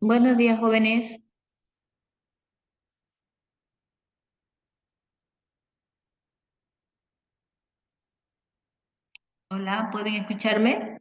Buenos días, jóvenes. Hola, ¿pueden escucharme?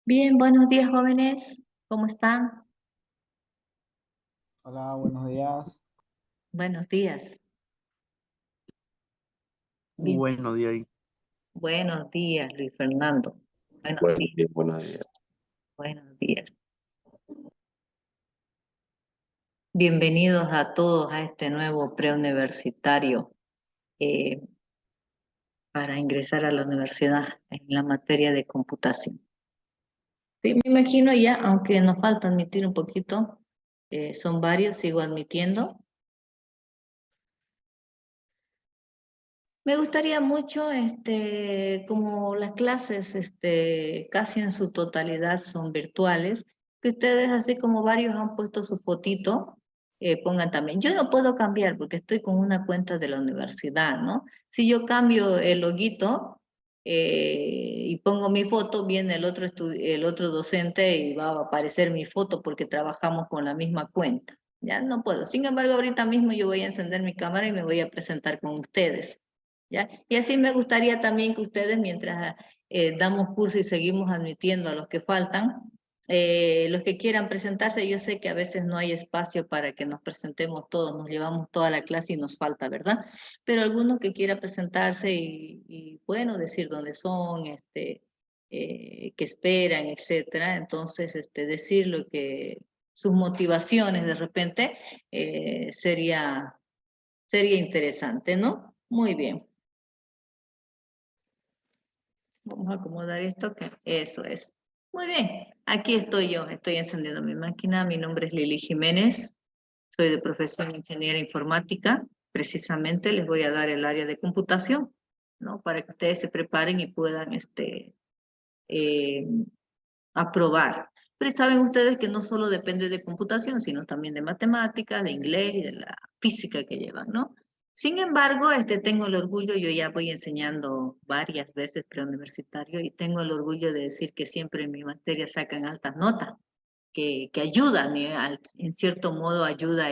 Bien, buenos días, jóvenes. ¿Cómo están? Hola, buenos días. Buenos días. Bien. Buenos días. Buenos días, Luis Fernando. Buenos Buenos días. días, buenos días. Buenos días. Bienvenidos a todos a este nuevo preuniversitario eh, para ingresar a la universidad en la materia de computación. Sí, me imagino ya, aunque nos falta admitir un poquito, son varios, sigo admitiendo. Me gustaría mucho, como las clases, casi en su totalidad son virtuales, que ustedes, así como varios han puesto su fotito, pongan también. Yo no puedo cambiar porque estoy con una cuenta de la universidad, ¿no? Si yo cambio el loguito y pongo mi foto, viene el otro docente y va a aparecer mi foto porque trabajamos con la misma cuenta. Ya no puedo. Sin embargo, ahorita mismo yo voy a encender mi cámara y me voy a presentar con ustedes. ¿Ya? Y así me gustaría también que ustedes, mientras damos curso y seguimos admitiendo a los que faltan, los que quieran presentarse, yo sé que a veces no hay espacio para que nos presentemos todos, nos llevamos toda la clase y nos falta, ¿verdad? Pero algunos que quieran presentarse bueno, decir dónde son, qué esperan, etcétera. Entonces, decir lo que, sus motivaciones de repente, sería interesante, ¿no? Muy bien. Vamos a acomodar esto, que eso es. Muy bien, aquí estoy yo, estoy encendiendo mi máquina. Mi nombre es Lili Jiménez, soy de profesión ingeniera informática. Precisamente les voy a dar el área de computación, ¿no? Para que ustedes se preparen y puedan eh, aprobar. Pero saben ustedes que no solo depende de computación, sino también de matemáticas, de inglés y de la física que llevan, ¿no? Sin embargo, tengo el orgullo, yo ya voy enseñando varias veces preuniversitario y tengo el orgullo de decir que siempre en mi materia sacan altas notas, que ayudan, en cierto modo ayuda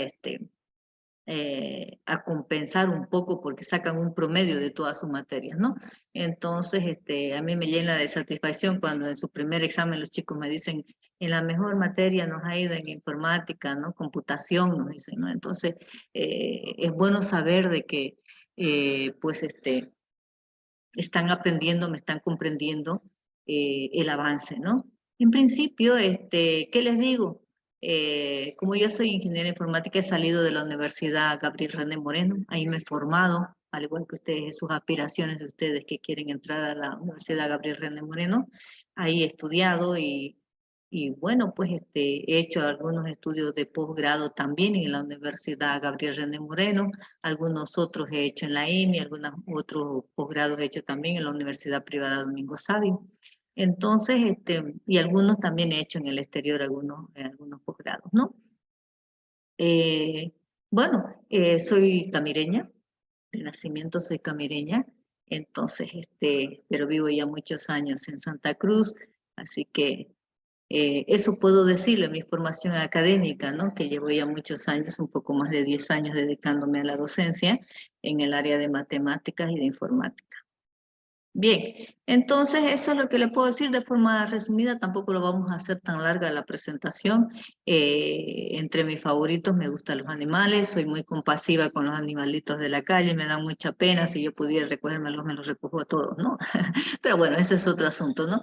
a compensar un poco porque sacan un promedio de todas sus materias, ¿no? Entonces, a mí me llena de satisfacción cuando en su primer examen los chicos me dicen, en la mejor materia nos ha ido en informática, ¿no? Computación, nos dicen, ¿no? Entonces, es bueno saber de que, pues, están aprendiendo, me están comprendiendo el avance, ¿no? En principio, ¿qué les digo? Como yo soy ingeniera informática, he salido de la Universidad Gabriel René Moreno, ahí me he formado, al igual que ustedes, sus aspiraciones de ustedes que quieren entrar a la Universidad Gabriel René Moreno, ahí he estudiado y bueno, pues he hecho algunos estudios de posgrado también en la Universidad Gabriel René Moreno, algunos otros he hecho en la EMI, algunos otros posgrados he hecho también en la Universidad Privada Domingo Sabio. Entonces, y algunos también he hecho en el exterior, algunos posgrados, ¿no? Eh, bueno, soy camireña, de nacimiento soy camireña, entonces, pero vivo ya muchos años en Santa Cruz, así que eso puedo decirle, mi formación académica, ¿no? Que llevo ya muchos años, un poco más de 10 años dedicándome a la docencia en el área de matemáticas y de informática. Bien, entonces eso es lo que le puedo decir de forma resumida, tampoco lo vamos a hacer tan larga la presentación. Entre mis favoritos me gustan los animales, soy muy compasiva con los animalitos de la calle, me da mucha pena, si yo pudiera recogérmelos, me los recojo a todos, ¿no? Pero bueno, ese es otro asunto, ¿no?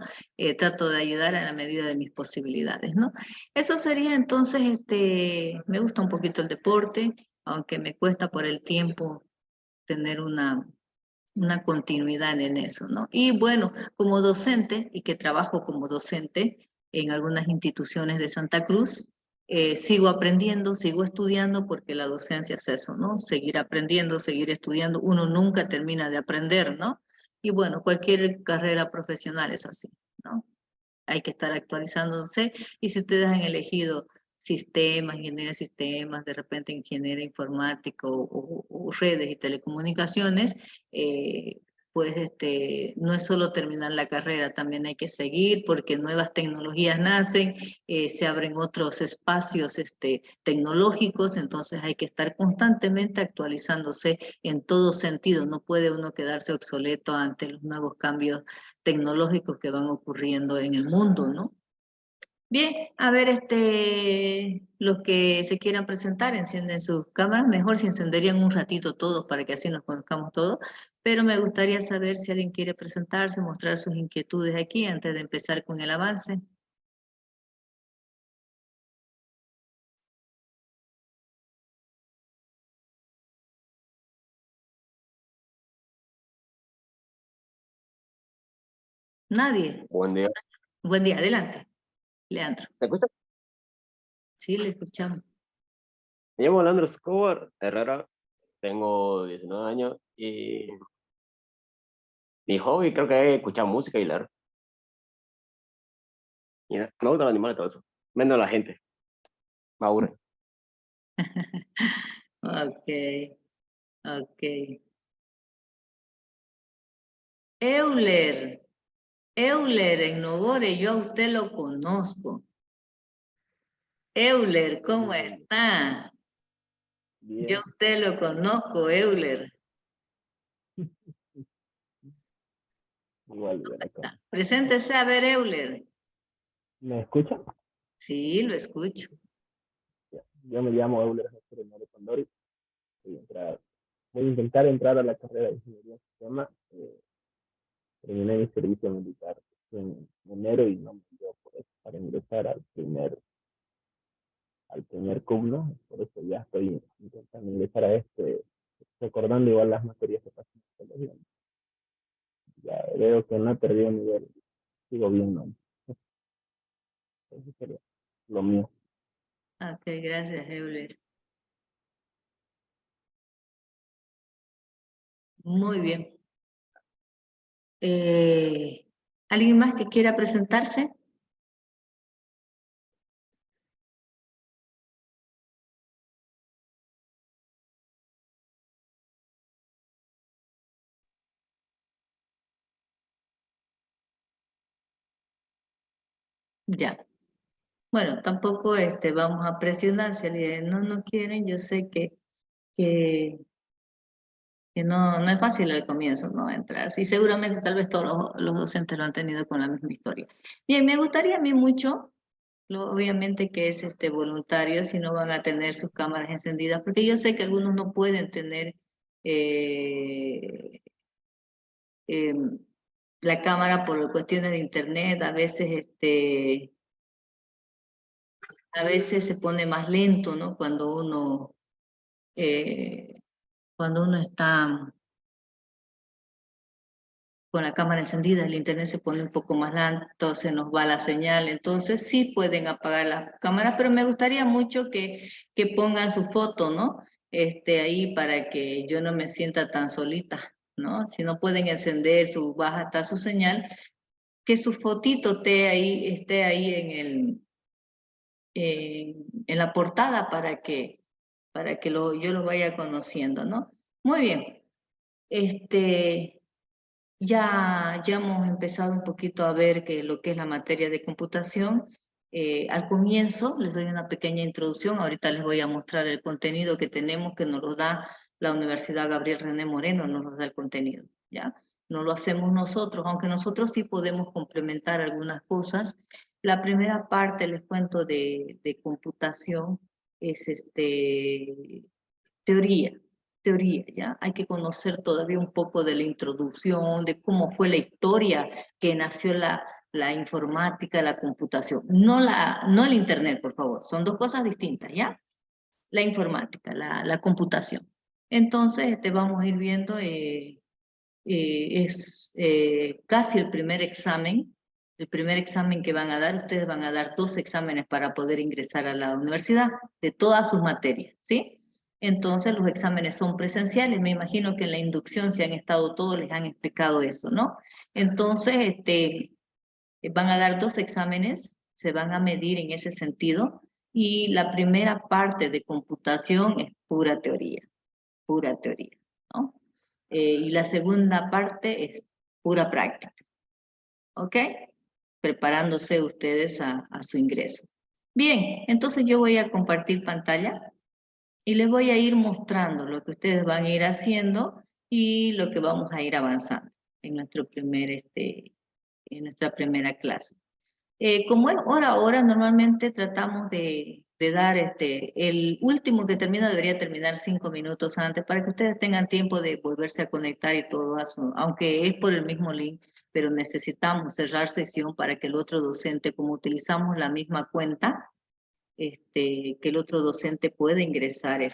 Trato de ayudar a la medida de mis posibilidades, ¿no? Eso sería entonces, me gusta un poquito el deporte, aunque me cuesta por el tiempo tener una continuidad en eso, ¿no? Y bueno, como docente, y que trabajo como docente en algunas instituciones de Santa Cruz, sigo aprendiendo, sigo estudiando, porque la docencia es eso, ¿no? Seguir aprendiendo, seguir estudiando, uno nunca termina de aprender, ¿no? Y bueno, cualquier carrera profesional es así, ¿no? Hay que estar actualizándose, y si ustedes han elegido sistemas, ingeniería de sistemas, de repente ingeniería informática o redes y telecomunicaciones, pues no es solo terminar la carrera, también hay que seguir porque nuevas tecnologías nacen, se abren otros espacios tecnológicos, entonces hay que estar constantemente actualizándose en todo sentido, no puede uno quedarse obsoleto ante los nuevos cambios tecnológicos que van ocurriendo en el mundo, ¿no? Bien, a ver, los que se quieran presentar, encienden sus cámaras. Mejor si encenderían un ratito todos para que así nos conozcamos todos. Pero me gustaría saber si alguien quiere presentarse, mostrar sus inquietudes aquí antes de empezar con el avance. Nadie. Buen día. Buen día, adelante, Leandro. ¿Me escucha? Sí, le escuchamos. Me llamo Leandro Escobar Herrera, tengo 19 años y mi hobby creo que es escuchar música y leer. Y me gustan los animales y todo eso. Menos la gente, me aburre. Ok, ok. Euler, Euler en Nogore, yo a usted lo conozco. Euler, ¿cómo está? Yo Bien. a usted lo conozco, Euler. Igual, igual acá. Preséntese a ver, Euler. ¿Me escucha? Sí, lo escucho. Ya. Yo me llamo Euler Jesús Hernández Condori. Voy a intentar entrar a la carrera de Ingeniería en Sistemas. Terminé mi servicio militar en enero y no me dio por eso, para ingresar al primer CUM. Por eso ya estoy intentando ingresar a recordando igual las materias que pasan en psicología. Ya veo que no he perdido nivel, sigo bien, ¿no? Eso sería lo mío. Ok, gracias, Euler. Muy bien. ¿Alguien más que quiera presentarse? Ya. Bueno, tampoco vamos a presionar. Si alguien no quieren, yo sé que, que no es fácil al comienzo, ¿no? Entrar. Y seguramente tal vez todos los docentes lo han tenido con la misma historia. Bien, me gustaría a mí mucho, obviamente que es voluntario, si no van a tener sus cámaras encendidas, porque yo sé que algunos no pueden tener eh, em, la cámara por cuestiones de internet, a veces se pone más lento, ¿no? Eh, cuando uno está con la cámara encendida, el internet se pone un poco más lento, se nos va la señal, entonces sí pueden apagar las cámaras, pero me gustaría mucho que pongan su foto, ¿no? Ahí para que yo no me sienta tan solita, ¿no? Si no pueden encender baja hasta su señal, que su fotito esté ahí en la portada para que yo lo vaya conociendo, ¿no? Muy bien. Ya hemos empezado un poquito a ver lo que es la materia de computación. Al comienzo les doy una pequeña introducción, ahorita les voy a mostrar el contenido que tenemos, que nos lo da la Universidad Gabriel René Moreno, nos lo da el contenido, ¿ya? No lo hacemos nosotros, aunque nosotros sí podemos complementar algunas cosas. La primera parte, les cuento, de computación es teoría, ¿ya? Hay que conocer todavía un poco de la introducción, de cómo fue la historia que nació la informática, la computación. No el internet, por favor, son dos cosas distintas, ¿ya? La informática, la computación. Entonces, vamos a ir viendo, es casi el primer examen que van a dar. Ustedes van a dar 2 exámenes para poder ingresar a la universidad, de todas sus materias, ¿sí? Entonces los exámenes son presenciales. Me imagino que en la inducción, si han estado todos, les han explicado eso, ¿no? Entonces, van a dar 2 exámenes, se van a medir en ese sentido, y la primera parte de computación es pura teoría, ¿no? Y la segunda parte es pura práctica, ¿ok? Preparándose ustedes a su ingreso. Bien, entonces yo voy a compartir pantalla y les voy a ir mostrando lo que ustedes van a ir haciendo y lo que vamos a ir avanzando en nuestra primera clase. Como es hora a hora, normalmente tratamos de dar el último que termina debería terminar 5 minutos antes para que ustedes tengan tiempo de volverse a conectar y todo eso, aunque es por el mismo link, pero necesitamos cerrar sesión para que el otro docente, como utilizamos la misma cuenta, que el otro docente puede ingresar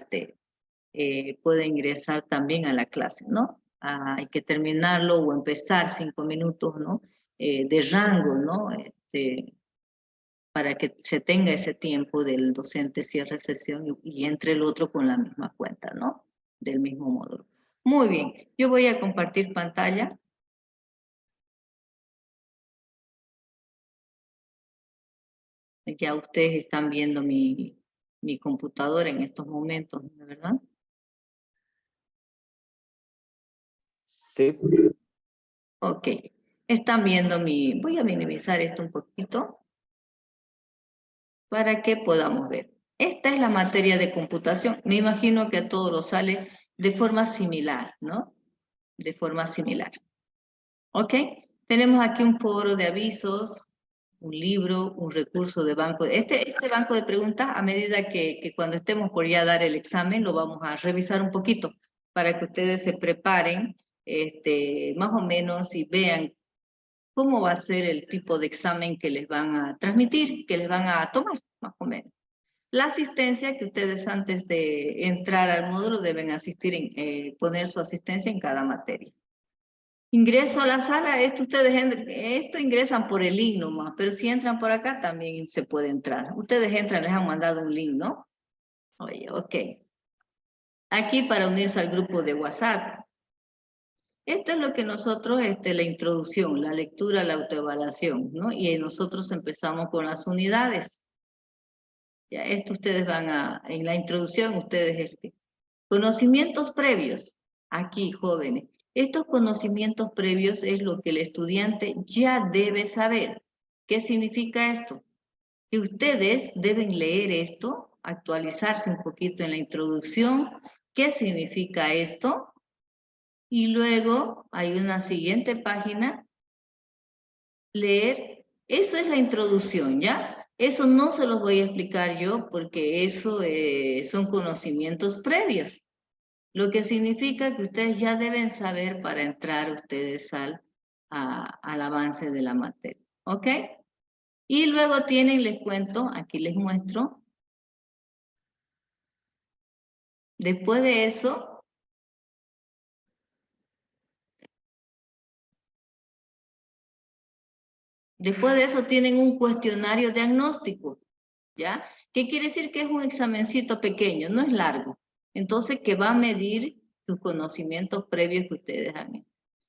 también a la clase, ¿no? Hay que terminarlo o empezar 5 minutos, ¿no? De rango, ¿no? Para que se tenga ese tiempo del docente cierre sesión y entre el otro con la misma cuenta, ¿no? Del mismo módulo. Muy bien, yo voy a compartir pantalla. Ya ustedes están viendo mi computadora en estos momentos, ¿verdad? Sí. Ok, están viendo voy a minimizar esto un poquito para que podamos ver. Esta es la materia de computación. Me imagino que a todos los sale de forma similar, ¿no? De forma similar. ¿Ok? Tenemos aquí un foro de avisos, un libro, un recurso de banco. Este banco de preguntas, a medida que cuando estemos por ya dar el examen, lo vamos a revisar un poquito para que ustedes se preparen más o menos y vean cómo va a ser el tipo de examen que les van a transmitir, que les van a tomar, más o menos. La asistencia que ustedes antes de entrar al módulo deben asistir, poner su asistencia en cada materia. Ingreso a la sala, esto ingresan por el link nomás, pero si entran por acá también se puede entrar. Ustedes entran, les han mandado un link, ¿no? Oye, ok. Aquí para unirse al grupo de WhatsApp. Esto es lo que nosotros, la introducción, la lectura, la autoevaluación, ¿no? Y nosotros empezamos con las unidades. Ya, esto ustedes en la introducción, ustedes, conocimientos previos. Aquí, jóvenes. Estos conocimientos previos es lo que el estudiante ya debe saber. ¿Qué significa esto? Que ustedes deben leer esto, actualizarse un poquito en la introducción. ¿Qué significa esto? Y luego hay una siguiente página, leer. Eso es la introducción, ¿ya? Eso no se los voy a explicar yo porque eso son conocimientos previos. Lo que significa que ustedes ya deben saber para entrar ustedes al avance de la materia. ¿Ok? Y luego tienen, les cuento, aquí les muestro. Después de eso, tienen un cuestionario diagnóstico, ¿ya? ¿Qué quiere decir? Que es un examencito pequeño, no es largo. Entonces, que va a medir sus conocimientos previos que ustedes han hecho.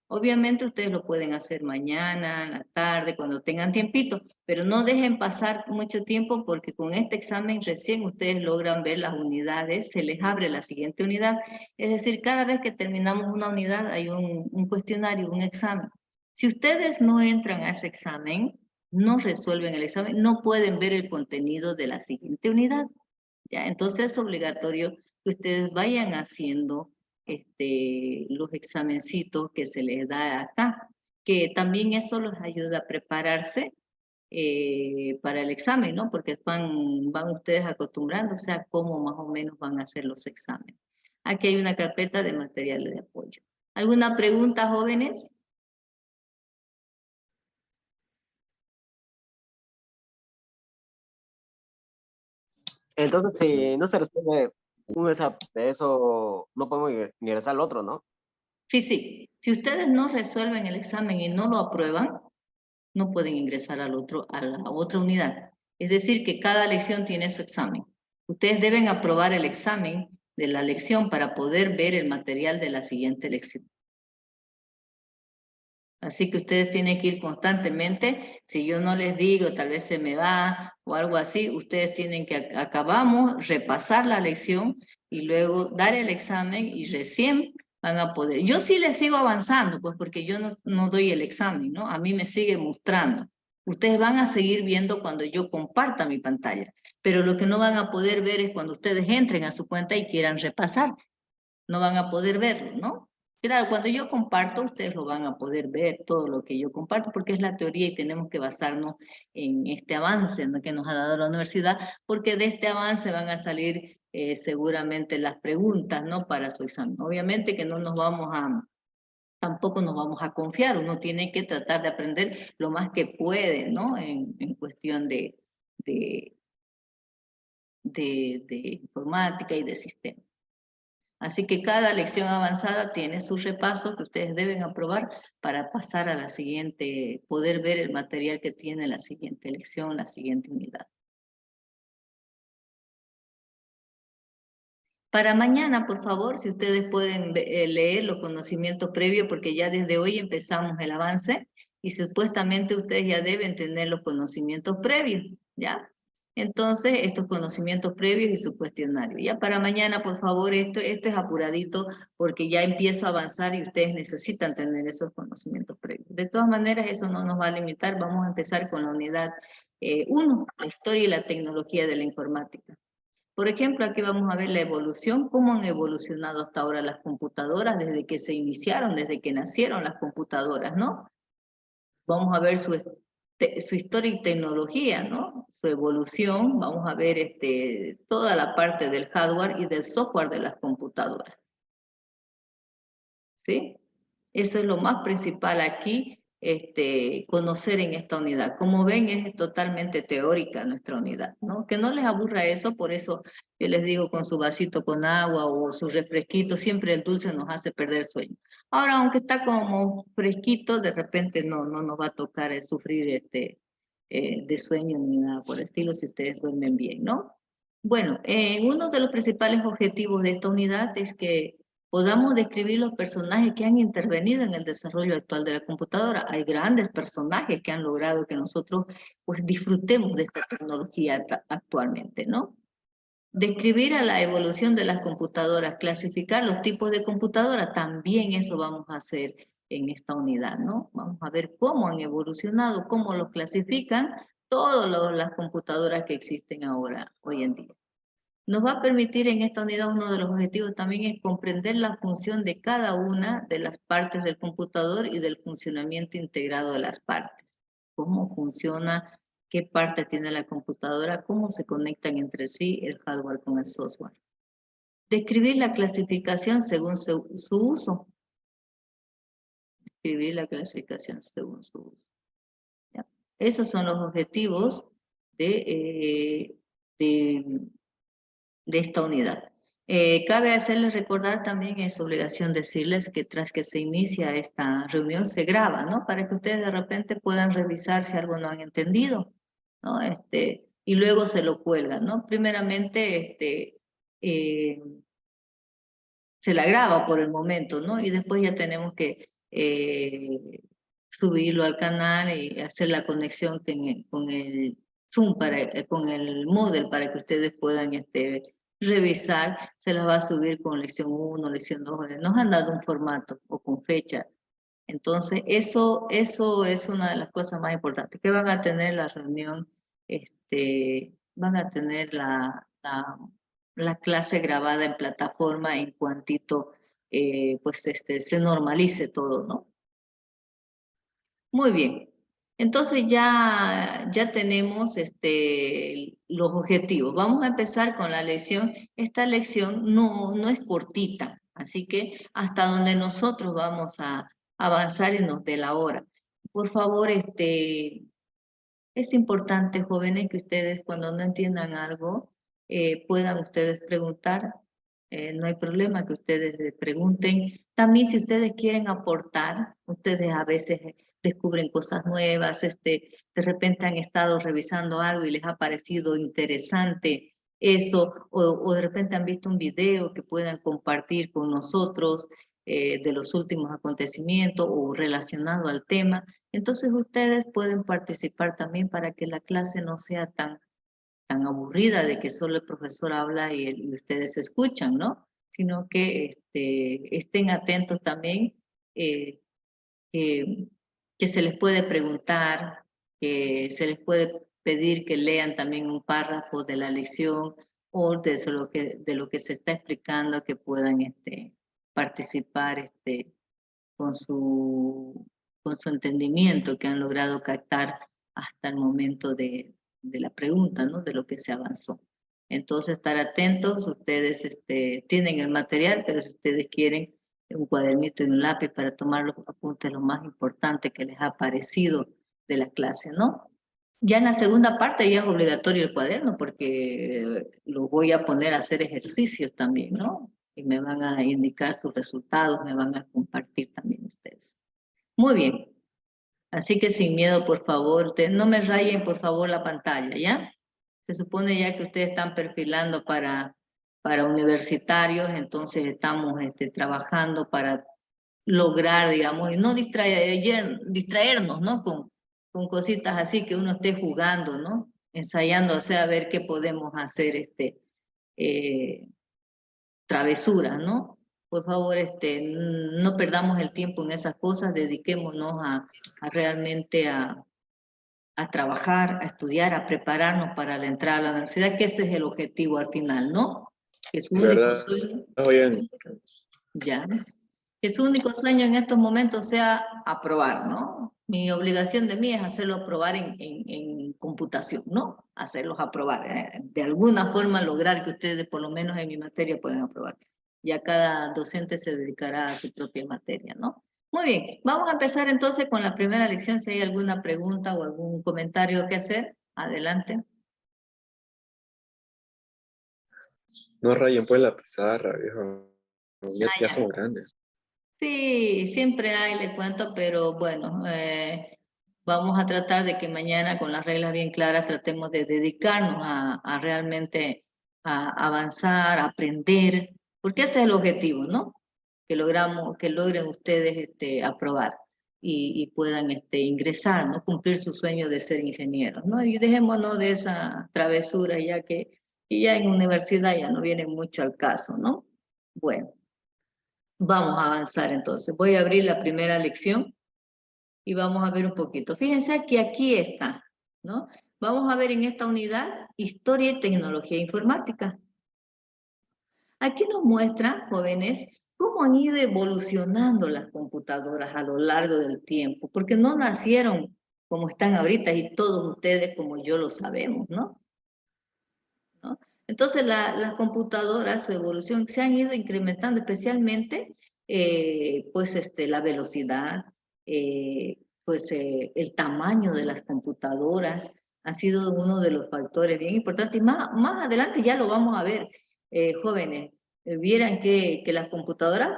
Obviamente ustedes lo pueden hacer mañana, en la tarde, cuando tengan tiempito, pero no dejen pasar mucho tiempo porque con este examen recién ustedes logran ver las unidades, se les abre la siguiente unidad. Es decir, cada vez que terminamos una unidad hay un cuestionario, un examen. Si ustedes no entran a ese examen, no resuelven el examen, no pueden ver el contenido de la siguiente unidad. ¿Ya? Entonces es obligatorio que ustedes vayan haciendo los examencitos que se les da acá, que también eso los ayuda a prepararse para el examen, ¿no? Porque van ustedes acostumbrándose a cómo más o menos van a hacer los exámenes. Aquí hay una carpeta de materiales de apoyo. ¿Alguna pregunta, jóvenes? Entonces, si no se resuelve de eso, no podemos ingresar al otro, ¿no? Sí, sí. Si ustedes no resuelven el examen y no lo aprueban, no pueden ingresar a la otra unidad. Es decir, que cada lección tiene su examen. Ustedes deben aprobar el examen de la lección para poder ver el material de la siguiente lección. Así que ustedes tienen que ir constantemente. Si yo no les digo, tal vez se me va o algo así, ustedes tienen que acabamos, repasar la lección y luego dar el examen y recién van a poder. Yo sí les sigo avanzando, pues porque yo no doy el examen, ¿no? A mí me sigue mostrando. Ustedes van a seguir viendo cuando yo comparta mi pantalla, pero lo que no van a poder ver es cuando ustedes entren a su cuenta y quieran repasar. No van a poder verlo, ¿no? Claro, cuando yo comparto, ustedes lo van a poder ver, todo lo que yo comparto, porque es la teoría y tenemos que basarnos en este avance, ¿no?, que nos ha dado la universidad, porque de este avance van a salir seguramente las preguntas, ¿no?, para su examen. Obviamente que no nos vamos a, tampoco nos vamos a confiar, uno tiene que tratar de aprender lo más que puede, ¿no?, en cuestión de informática y de sistema. Así que cada lección avanzada tiene su repaso que ustedes deben aprobar para pasar a la siguiente, poder ver el material que tiene la siguiente lección, la siguiente unidad. Para mañana, por favor, si ustedes pueden leer los conocimientos previos, porque ya desde hoy empezamos el avance y supuestamente ustedes ya deben tener los conocimientos previos, ¿ya? Entonces, estos conocimientos previos y su cuestionario. Ya para mañana, por favor, esto es apuradito porque ya empiezo a avanzar y ustedes necesitan tener esos conocimientos previos. De todas maneras, eso no nos va a limitar. Vamos a empezar con la unidad 1, la historia y la tecnología de la informática. Por ejemplo, aquí vamos a ver la evolución, cómo han evolucionado hasta ahora las computadoras desde que se iniciaron, desde que nacieron las computadoras, ¿no? Vamos a ver su historia y tecnología, ¿no? Su evolución, vamos a ver toda la parte del hardware y del software de las computadoras. ¿Sí? Eso es lo más principal aquí, conocer en esta unidad. Como ven, es totalmente teórica nuestra unidad, ¿no? Que no les aburra eso, por eso yo les digo con su vasito con agua o su refresquito, siempre el dulce nos hace perder sueño. Ahora, aunque está como fresquito, de repente no nos va a tocar sufrir de sueño ni nada por el estilo si ustedes duermen bien, ¿no? Bueno, uno de los principales objetivos de esta unidad es que podamos describir los personajes que han intervenido en el desarrollo actual de la computadora. Hay grandes personajes que han logrado que nosotros pues disfrutemos de esta tecnología actualmente, ¿no? Describir a la evolución de las computadoras, clasificar los tipos de computadoras, también eso vamos a hacer en esta unidad, ¿no? Vamos a ver cómo han evolucionado, cómo los clasifican todas las computadoras que existen ahora, hoy en día. Nos va a permitir en esta unidad, uno de los objetivos también es comprender la función de cada una de las partes del computador y del funcionamiento integrado de las partes. Cómo funciona, qué parte tiene la computadora, cómo se conectan entre sí el hardware con el software. Describir la clasificación según su uso. Describir la clasificación según su uso. ¿Ya? Esos son los objetivos de esta unidad. Cabe hacerles recordar también, es obligación decirles que tras que se inicia esta reunión se graba, ¿no? Para que ustedes de repente puedan revisar si algo no han entendido, ¿no? Y luego se lo cuelgan, ¿no? Primeramente, se la graba por el momento, ¿no? Y después ya tenemos que subirlo al canal y hacer la conexión con el Zoom, con el Moodle, para que ustedes puedan revisar. Se las va a subir con lección 1, lección 2. Nos han dado un formato o con fecha. Entonces, eso es una de las cosas más importantes, que van a tener la reunión, van a tener la clase grabada en plataforma en cuantito pues se normalice todo, ¿no? Muy bien. Entonces ya tenemos los objetivos. Vamos a empezar con la lección. Esta lección no es cortita, así que hasta donde nosotros vamos a avanzar y nos dé la hora. Por favor, es importante, jóvenes, que ustedes cuando no entiendan algo puedan ustedes preguntar. No hay problema que ustedes pregunten. También si ustedes quieren aportar, ustedes a veces descubren cosas nuevas, de repente han estado revisando algo y les ha parecido interesante eso, o de repente han visto un video que puedan compartir con nosotros de los últimos acontecimientos o relacionado al tema. Entonces ustedes pueden participar también para que la clase no sea tan aburrida de que solo el profesor habla y ustedes escuchan, ¿no? Sino que estén atentos también, que se les puede preguntar, que se les puede pedir que lean también un párrafo de la lección o de lo que se está explicando, que puedan participar con su entendimiento que han logrado captar hasta el momento de la pregunta, ¿no? De lo que se avanzó. Entonces, estar atentos, ustedes tienen el material, pero si ustedes quieren un cuadernito y un lápiz para tomar los apuntes, lo más importante que les ha parecido de la clase, ¿no? Ya en la segunda parte ya es obligatorio el cuaderno porque lo voy a poner a hacer ejercicios también, ¿no? Y me van a indicar sus resultados, me van a compartir también ustedes. Muy bien. Así que sin miedo, por favor, ustedes no me rayen, por favor, la pantalla, ¿ya? Se supone ya que ustedes están perfilando para universitarios, entonces estamos trabajando para lograr, digamos, y no distraernos, ¿no? Con cositas así que uno esté jugando, ¿no? Ensayando, o sea, a ver qué podemos hacer, travesuras, ¿no? Por favor, no perdamos el tiempo en esas cosas, dediquémonos a realmente a trabajar, a estudiar, a prepararnos para la entrada a la universidad, que ese es el objetivo al final, ¿no? Que su único sueño, ya, que su único sueño en estos momentos sea aprobar, ¿no? Mi obligación de mí es hacerlo aprobar en computación, ¿no? Hacerlos aprobar, de alguna forma lograr que ustedes por lo menos en mi materia puedan aprobar. Ya cada docente se dedicará a su propia materia, ¿no? Muy bien, vamos a empezar entonces con la primera lección. Si hay alguna pregunta o algún comentario que hacer, adelante. No rayen pues la pizarra, viejo. Ya, ya somos grandes. Sí, siempre hay, le cuento, pero bueno, vamos a tratar de que mañana con las reglas bien claras tratemos de dedicarnos a realmente a avanzar, a aprender, porque ese es el objetivo, ¿no? Que logren ustedes aprobar y puedan ingresar, ¿no? Cumplir su sueño de ser ingenieros, ¿no? Y dejémonos de esa travesura ya que ya en universidad ya no viene mucho al caso, ¿no? Bueno. Vamos a avanzar entonces. Voy a abrir la primera lección y vamos a ver un poquito. Fíjense que aquí está, ¿no? Vamos a ver en esta unidad Historia y Tecnología Informática. Aquí nos muestra, jóvenes, cómo han ido evolucionando las computadoras a lo largo del tiempo, porque no nacieron como están ahorita y todos ustedes como yo lo sabemos, ¿no? Entonces las computadoras, su evolución, se han ido incrementando especialmente pues la velocidad, el tamaño de las computadoras ha sido uno de los factores bien importantes. Y más adelante ya lo vamos a ver, jóvenes. Vieran que las computadoras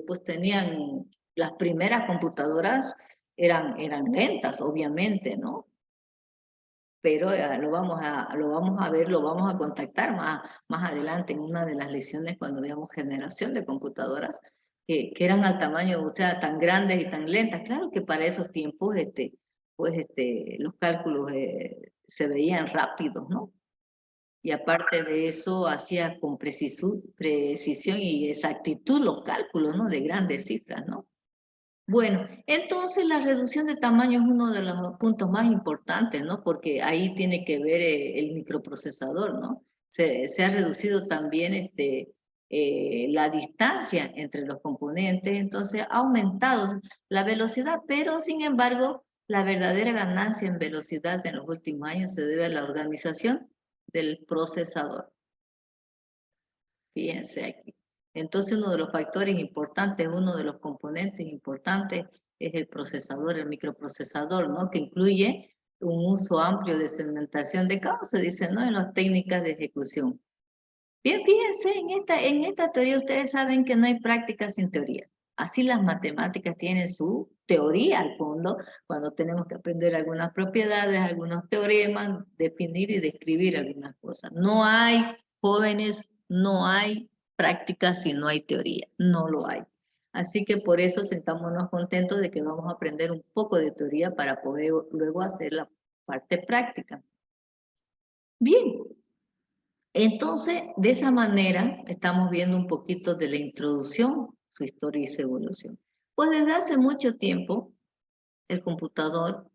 pues tenían, las primeras computadoras eran lentas, obviamente, ¿no? Pero lo vamos a ver, lo vamos a contactar más adelante en una de las lecciones cuando veamos generación de computadoras que eran al tamaño, o sea, tan grandes y tan lentas. Claro que para esos tiempos los cálculos se veían rápidos, ¿no? Y aparte de eso, hacía con precisión y exactitud los cálculos, ¿no? De grandes cifras, ¿no? Bueno, entonces la reducción de tamaño es uno de los puntos más importantes, ¿no? Porque ahí tiene que ver el microprocesador, ¿no? Se ha reducido también la distancia entre los componentes, entonces ha aumentado la velocidad, pero sin embargo, la verdadera ganancia en velocidad en los últimos años se debe a la organización del procesador. Fíjense aquí. Entonces, uno de los factores importantes, uno de los componentes importantes es el procesador, el microprocesador, ¿no? Que incluye un uso amplio de segmentación de causa, se dice, ¿no? En las técnicas de ejecución. Bien, fíjense, en esta teoría ustedes saben que no hay práctica sin teoría. Así las matemáticas tienen su teoría al fondo, cuando tenemos que aprender algunas propiedades, algunos teoremas, definir y describir algunas cosas. No hay, jóvenes, no hay práctica si no hay teoría, no lo hay. Así que por eso sentámonos contentos de que vamos a aprender un poco de teoría para poder luego hacer la parte práctica. Bien. Entonces, de esa manera, estamos viendo un poquito de la introducción, su historia y su evolución. Pues desde hace mucho tiempo, el computador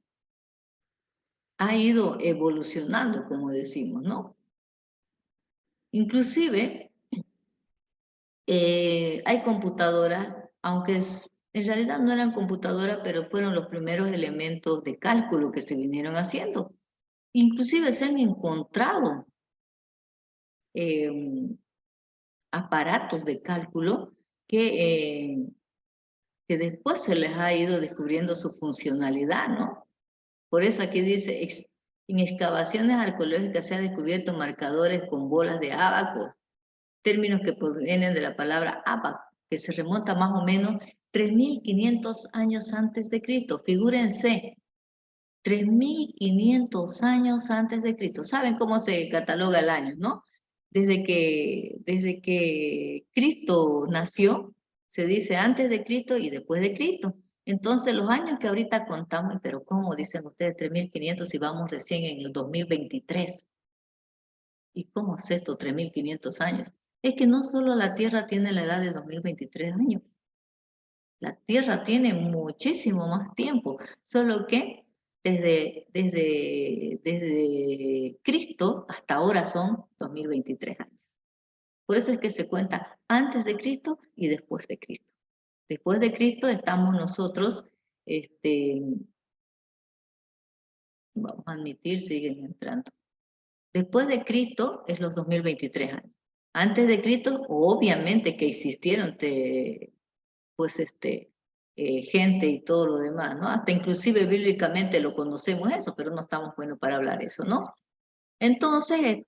ha ido evolucionando, como decimos, ¿no? Inclusive, Hay computadoras, aunque en realidad no eran computadoras, pero fueron los primeros elementos de cálculo que se vinieron haciendo. Inclusive se han encontrado aparatos de cálculo que después se les ha ido descubriendo su funcionalidad, ¿no? Por eso aquí dice, en excavaciones arqueológicas se han descubierto marcadores con bolas de ábaco, términos que provienen de la palabra ábaco, que se remonta más o menos 3.500 años antes de Cristo. Figúrense, 3.500 años antes de Cristo. ¿Saben cómo se cataloga el año, no? Desde que Cristo nació, se dice antes de Cristo y después de Cristo. Entonces, los años que ahorita contamos, pero ¿cómo dicen ustedes 3.500 si vamos recién en el 2023? ¿Y cómo es esto, 3.500 años? Es que no solo la Tierra tiene la edad de 2023 años. La Tierra tiene muchísimo más tiempo, solo que desde Cristo hasta ahora son 2023 años. Por eso es que se cuenta antes de Cristo y después de Cristo. Después de Cristo estamos nosotros, vamos a admitir, siguen entrando. Después de Cristo es los 2023 años. Antes de Cristo, obviamente que existieron gente y todo lo demás, ¿no? Hasta inclusive bíblicamente lo conocemos eso, pero no estamos buenos para hablar eso, ¿no? Entonces,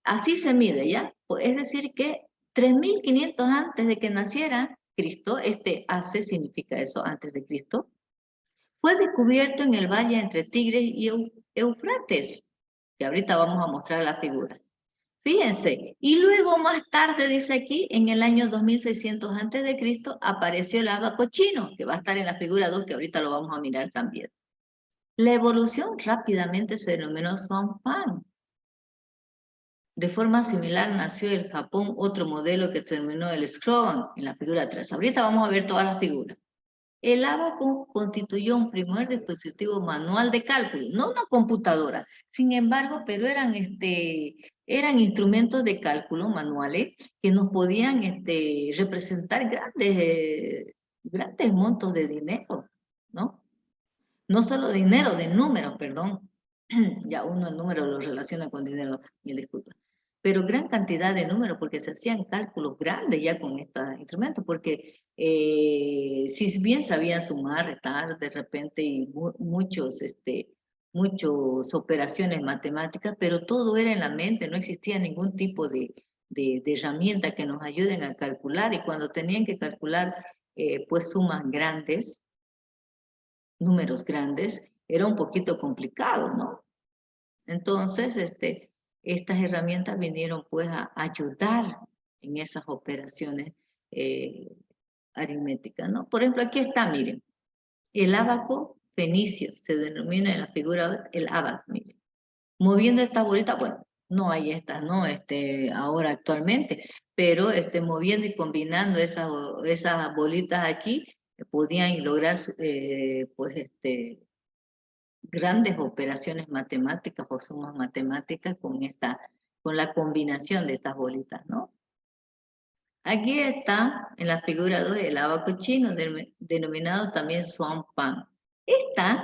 así se mide, ¿ya? Es decir que 3.500 antes de que naciera Cristo, AC significa eso, antes de Cristo, fue descubierto en el valle entre Tigres y Eufrates, que ahorita vamos a mostrar la figura. Fíjense, y luego más tarde, dice aquí, en el año 2600 antes de Cristo, apareció el ábaco chino, que va a estar en la figura 2, que ahorita lo vamos a mirar también. La evolución rápidamente se denominó Songpan. De forma similar nació en Japón otro modelo que se denominó el Scroban, en la figura 3. Ahorita vamos a ver todas las figuras. El ábaco constituyó un primer dispositivo manual de cálculo, no una computadora, sin embargo, pero eran instrumentos de cálculo manuales que nos podían representar grandes montos de dinero, ¿no? No solo dinero, de números, perdón. Ya uno el número lo relaciona con dinero, mil disculpas. Pero gran cantidad de números, porque se hacían cálculos grandes ya con estos instrumentos, porque si bien sabían sumar, restar, de repente, y muchas operaciones matemáticas, pero todo era en la mente, no existía ningún tipo de herramienta que nos ayuden a calcular, y cuando tenían que calcular pues sumas grandes, números grandes, era un poquito complicado, ¿no? Entonces, estas herramientas vinieron pues a ayudar en esas operaciones aritméticas, ¿no? Por ejemplo, aquí está, miren, el ábaco fenicio, se denomina en la figura el ábaco, miren. Moviendo esta bolita, bueno, no hay estas, ¿no? Ahora actualmente, pero moviendo y combinando esas bolitas aquí, podían lograr, pues, grandes operaciones matemáticas o sumas matemáticas con la combinación de estas bolitas, ¿no? Aquí está en la figura 2 el ábaco chino, denominado también Songpan.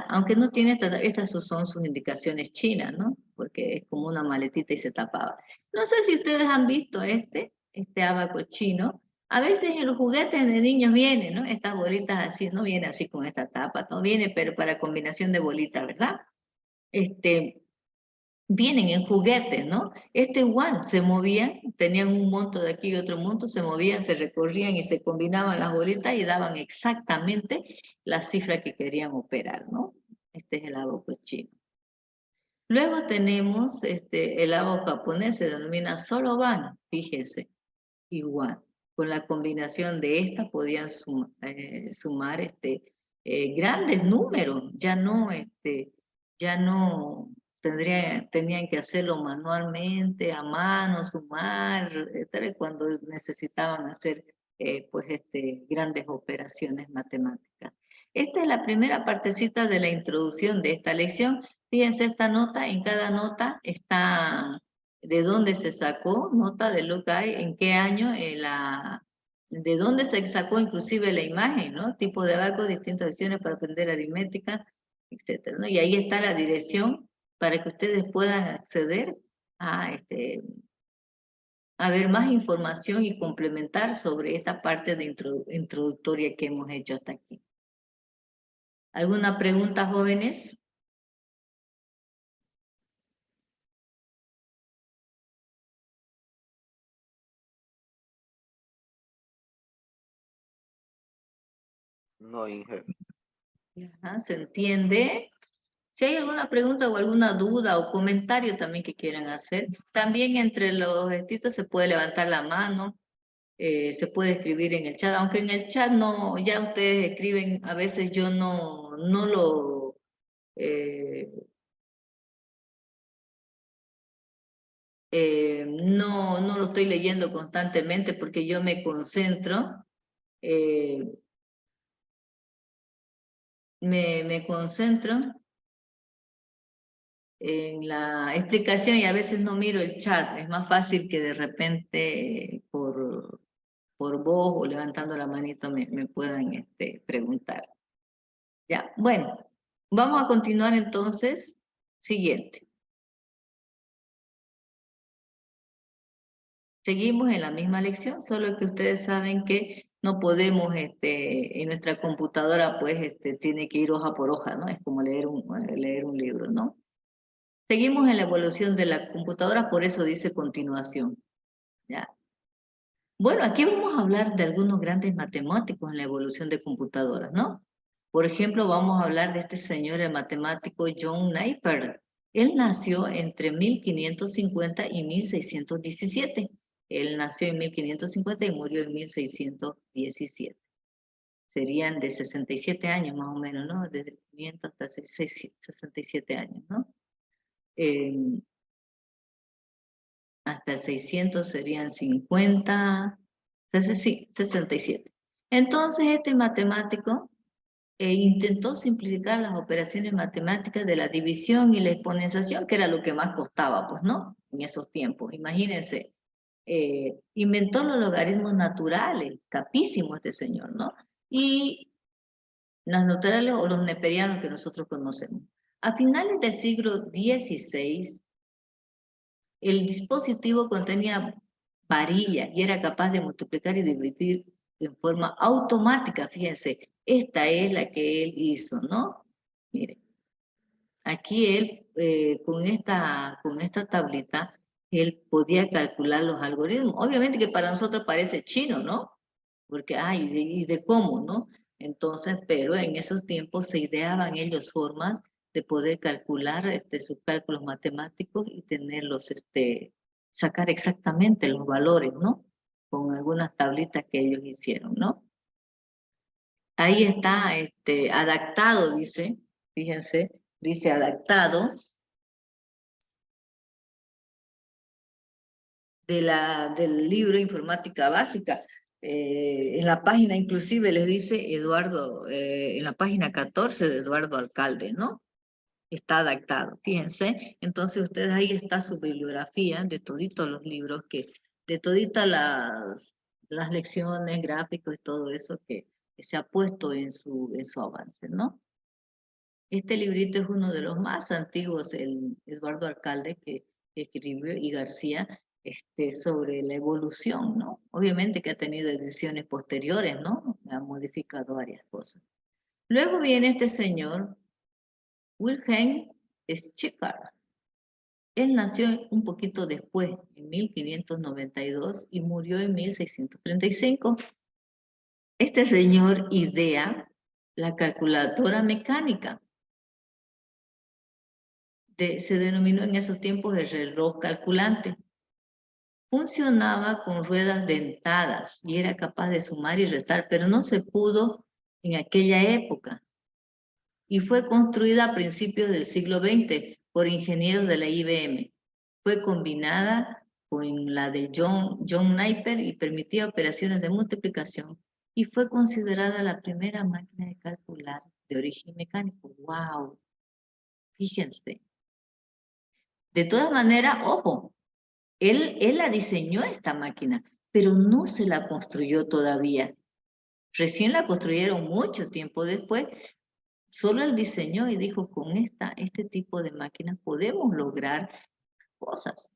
Aunque no tiene estas son sus indicaciones chinas, ¿no? Porque es como una maletita y se tapaba. No sé si ustedes han visto este ábaco chino. A veces en los juguetes de niños vienen, ¿no? Estas bolitas así, no viene así con esta tapa, no viene, pero para combinación de bolitas, ¿verdad? Vienen en juguetes, ¿no? Igual, se movían, tenían un monto de aquí y otro monto, se movían, se recorrían y se combinaban las bolitas y daban exactamente la cifra que querían operar, ¿no? Este es el ábaco chino. Luego tenemos el ábaco japonés, se denomina Soroban, fíjense, igual. Con la combinación de estas podían sumar grandes números, ya no tenían que hacerlo manualmente, a mano, sumar, etcétera, cuando necesitaban hacer grandes operaciones matemáticas. Esta es la primera partecita de la introducción de esta lección. Fíjense esta nota, en cada nota está de dónde se sacó, nota de lo que hay, en qué año de dónde se sacó inclusive la imagen, ¿no? Tipo de barcos, distintas versiones para aprender aritmética, etcétera, ¿no? Y ahí está la dirección para que ustedes puedan acceder a ver más información y complementar sobre esta parte de introductoria que hemos hecho hasta aquí. ¿Alguna pregunta, jóvenes? No, Inge. Ajá, ¿se entiende? Si hay alguna pregunta o alguna duda o comentario también que quieran hacer, también entre los gestitos se puede levantar la mano, se puede escribir en el chat, aunque en el chat no, ya ustedes escriben, a veces yo no lo... no lo estoy leyendo constantemente porque yo me concentro, me concentro en la explicación y a veces no miro el chat. Es más fácil que de repente por voz o levantando la manito me puedan preguntar. Ya, bueno, vamos a continuar entonces. Siguiente. Seguimos en la misma lección, solo que ustedes saben que no podemos, en nuestra computadora, pues, tiene que ir hoja por hoja, ¿no? Es como leer un libro, ¿no? Seguimos en la evolución de la computadora, por eso dice continuación, ¿ya? Bueno, aquí vamos a hablar de algunos grandes matemáticos en la evolución de computadoras, ¿no? Por ejemplo, vamos a hablar de este señor, el matemático John Napier. Él nació entre 1550 y 1617. Él nació en 1550 y murió en 1617. Serían de 67 años más o menos, ¿no? Desde 500 hasta 67 años, ¿no? Hasta 600 serían 50, sí, 67. Entonces este matemático intentó simplificar las operaciones matemáticas de la división y la exponenciación, que era lo que más costaba, pues, ¿no? En esos tiempos, imagínense. Inventó los logaritmos naturales, capísimo este señor, ¿no? Y los naturales o los neperianos que nosotros conocemos. A finales del siglo XVI, el dispositivo contenía varillas y era capaz de multiplicar y dividir en forma automática. Fíjense, esta es la que él hizo, ¿no? Miren, aquí él, con esta tablita, él podía calcular los algoritmos. Obviamente que para nosotros parece chino, ¿no? Porque, ay, ¿y de cómo, no? Entonces, pero en esos tiempos se ideaban ellos formas de poder calcular sus cálculos matemáticos y tenerlos, sacar exactamente los valores, ¿no? Con algunas tablitas que ellos hicieron, ¿no? Ahí está, adaptado, dice, fíjense, dice adaptado del libro Informática Básica. En la página inclusive les dice Eduardo, en la página 14 de Eduardo Alcalde, ¿no? Está adaptado, fíjense. Entonces ustedes ahí está su bibliografía de toditos los libros, de toditas las lecciones, gráficos y todo eso que se ha puesto en su avance, ¿no? Este librito es uno de los más antiguos, el Eduardo Alcalde que escribió y García, sobre la evolución, ¿no? Obviamente que ha tenido ediciones posteriores, ¿no? Ha modificado varias cosas. Luego viene este señor, Wilhelm Schiffer. Él nació un poquito después, en 1592, y murió en 1635. Este señor idea la calculadora mecánica. Se denominó en esos tiempos el reloj calculante. Funcionaba con ruedas dentadas y era capaz de sumar y restar, pero no se pudo en aquella época. Y fue construida a principios del siglo XX por ingenieros de la IBM. Fue combinada con la de John Napier y permitía operaciones de multiplicación y fue considerada la primera máquina de calcular de origen mecánico. ¡Wow! Fíjense. De todas maneras, ojo, él la diseñó esta máquina, pero no se la construyó todavía. Recién la construyeron mucho tiempo después. Solo él diseñó y dijo, con este tipo de máquinas podemos lograr cosas,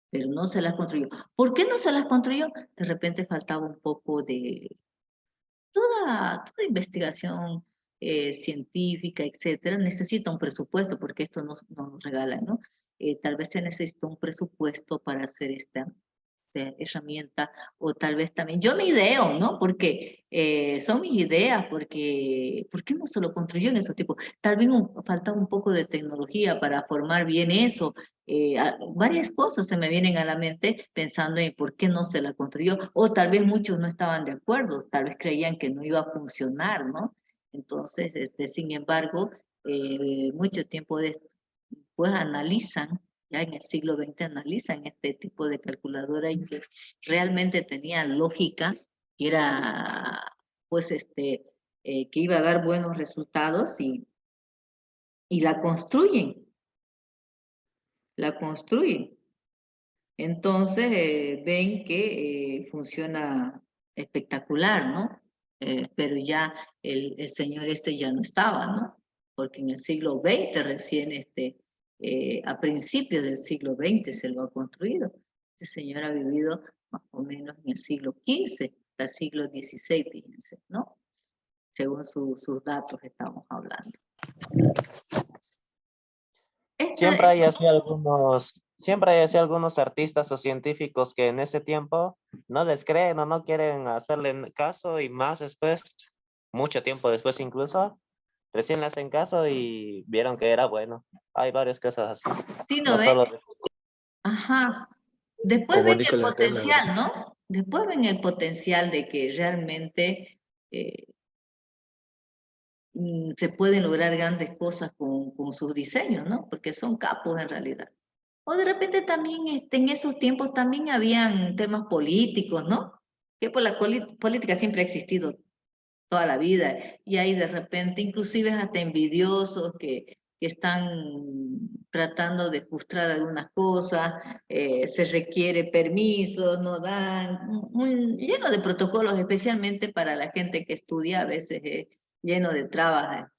pero no se las construyó. ¿Por qué no se las construyó? De repente faltaba un poco de toda investigación científica, etcétera. Necesita un presupuesto, porque esto no nos regala, ¿no? Tal vez se necesita un presupuesto para hacer esta herramienta, o tal vez también, yo me ideo, ¿no? Porque son mis ideas, porque ¿por qué no se lo construyó en esos tipos? Tal vez faltaba un poco de tecnología para formar bien eso. Varias cosas se me vienen a la mente pensando en por qué no se la construyó, o tal vez muchos no estaban de acuerdo, tal vez creían que no iba a funcionar, ¿no? Entonces, sin embargo, mucho tiempo después analizan, ya en el siglo XX analizan este tipo de calculadora y que realmente tenía lógica, que era, pues, que iba a dar buenos resultados y la construyen. Entonces, ven que funciona espectacular, ¿no? Pero ya el señor ya no estaba, ¿no? Porque en el siglo XX recién, a principios del siglo XX se lo ha construido. Este señor ha vivido más o menos en el siglo XV, hasta el siglo XVI, fíjense, ¿no? Según sus datos estamos hablando. Siempre hay así algunos artistas o científicos que en ese tiempo no les creen o no quieren hacerle caso, y más después, mucho tiempo después incluso, recién le hacen caso y vieron que era bueno. Hay varias cosas así. Sí, ¿no No ven? solo Ajá. Después Como ven el Nikola Tesla, ¿verdad? potencial, ¿no? Después ven el potencial de que realmente se pueden lograr grandes cosas con sus diseños, ¿no? Porque son capos en realidad. O de repente también en esos tiempos también habían temas políticos, ¿no? Que pues la política siempre ha existido toda la vida, y hay de repente inclusive hasta envidiosos que están tratando de frustrar algunas cosas, se requiere permisos, no dan, lleno de protocolos, especialmente para la gente que estudia, a veces lleno de trabas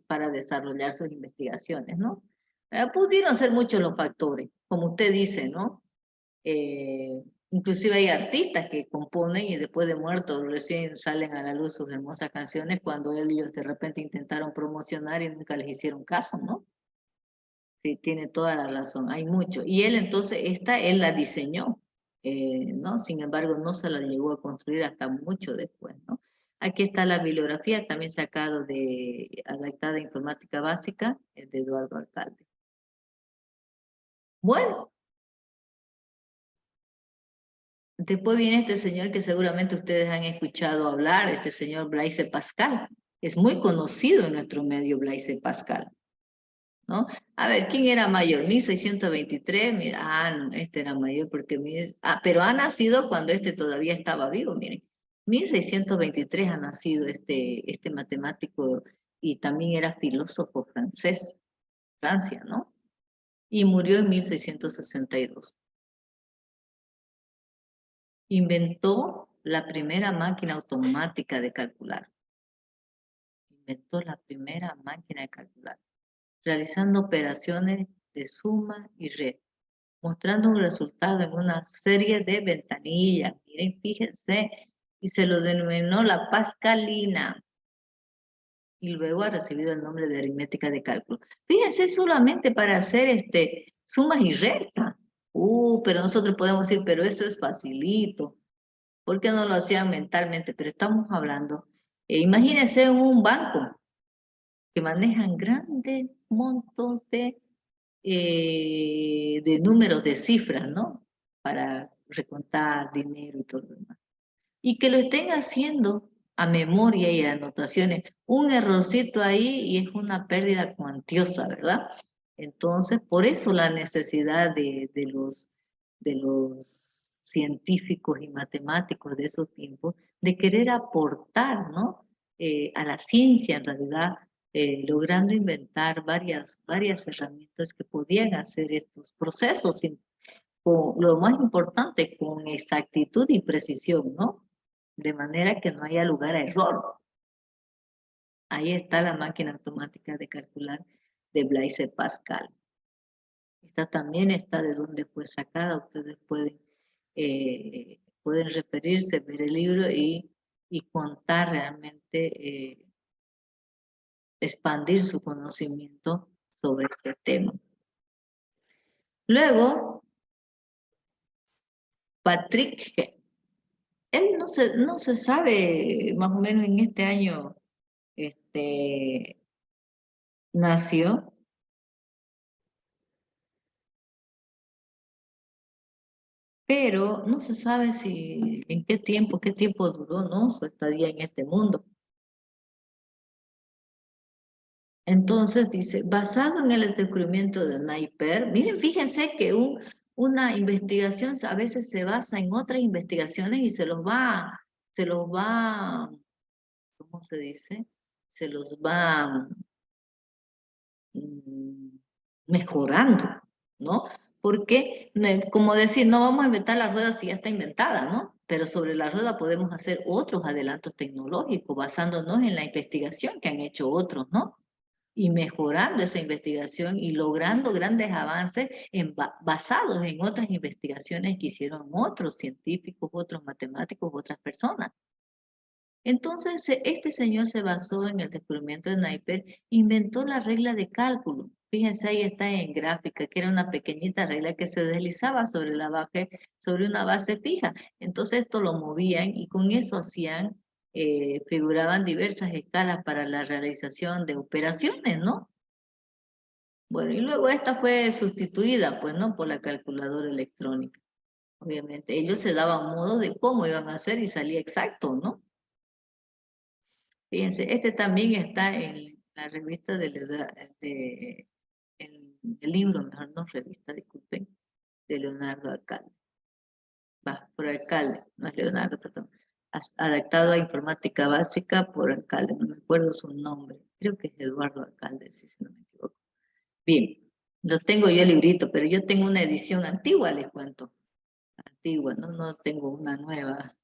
para desarrollar sus investigaciones, ¿no? Pudieron ser muchos los factores, como usted dice, ¿no? Inclusive hay artistas que componen y después de muertos recién salen a la luz sus hermosas canciones cuando ellos de repente intentaron promocionar y nunca les hicieron caso, ¿no? Sí, tiene toda la razón, hay mucho. Y él entonces, él la diseñó, ¿no? Sin embargo, no se la llegó a construir hasta mucho después, ¿no? Aquí está la bibliografía, también sacado adaptada de Informática Básica, de Eduardo Alcalde. Bueno. Después viene este señor que seguramente ustedes han escuchado hablar, este señor Blaise Pascal. Es muy conocido en nuestro medio Blaise Pascal, ¿no? A ver, ¿quién era mayor? 1623, mira, no, este era mayor porque... pero ha nacido cuando todavía estaba vivo, miren. 1623 ha nacido este matemático y también era filósofo francés, Francia, ¿no? Y murió en 1662. Inventó la primera máquina automática de calcular. Inventó la primera máquina de calcular, realizando operaciones de suma y red, mostrando un resultado en una serie de ventanillas. Miren, fíjense, y se lo denominó la pascalina. Y luego ha recibido el nombre de aritmética de cálculo. Fíjense, solamente para hacer sumas y restas. Pero nosotros podemos decir, pero eso es facilito. ¿Por qué no lo hacían mentalmente? Pero estamos hablando, imagínense un banco que manejan grandes montos de números, de cifras, ¿no? Para recontar dinero y todo lo demás. Y que lo estén haciendo a memoria y a anotaciones. Un errorcito ahí y es una pérdida cuantiosa, ¿verdad? Entonces, por eso la necesidad de los científicos y matemáticos de esos tiempos, de querer aportar, ¿no? A la ciencia, en realidad, logrando inventar varias herramientas que podían hacer estos procesos lo más importante, con exactitud y precisión, ¿no? De manera que no haya lugar a error. Ahí está la máquina automática de calcular de Blaise Pascal. Esta también está de donde fue sacada. Ustedes pueden referirse, ver el libro y contar realmente, expandir su conocimiento sobre este tema. Luego, Patrick, él no se sabe, más o menos en este año nació. Pero no se sabe si en qué tiempo duró, ¿no? Su estadía en este mundo. Entonces dice, basado en el descubrimiento de Napier, miren, fíjense que una investigación a veces se basa en otras investigaciones y se los va, ¿cómo se dice? Se los va mejorando, ¿no? Porque, como decir, no vamos a inventar la rueda si ya está inventada, ¿no? Pero sobre la rueda podemos hacer otros adelantos tecnológicos basándonos en la investigación que han hecho otros, ¿no? Y mejorando esa investigación y logrando grandes avances basados en otras investigaciones que hicieron otros científicos, otros matemáticos, otras personas. Entonces, este señor se basó en el descubrimiento de Napier, inventó la regla de cálculo. Fíjense, ahí está en gráfica, que era una pequeñita regla que se deslizaba sobre una base fija. Entonces, esto lo movían y con eso figuraban diversas escalas para la realización de operaciones, ¿no? Bueno, y luego esta fue sustituida, pues, ¿no? Por la calculadora electrónica. Obviamente, ellos se daban modo de cómo iban a hacer y salía exacto, ¿no? Fíjense, este también está en la revista el libro, mejor no revista, disculpen, de Leonardo Alcalde. Va, por Alcalde, no es Leonardo, perdón. Adaptado a informática básica por Alcalde, no me acuerdo su nombre. Creo que es Eduardo Alcalde, si no me equivoco. Bien, lo tengo yo el librito, pero yo tengo una edición antigua, les cuento. Antigua, no tengo una nueva.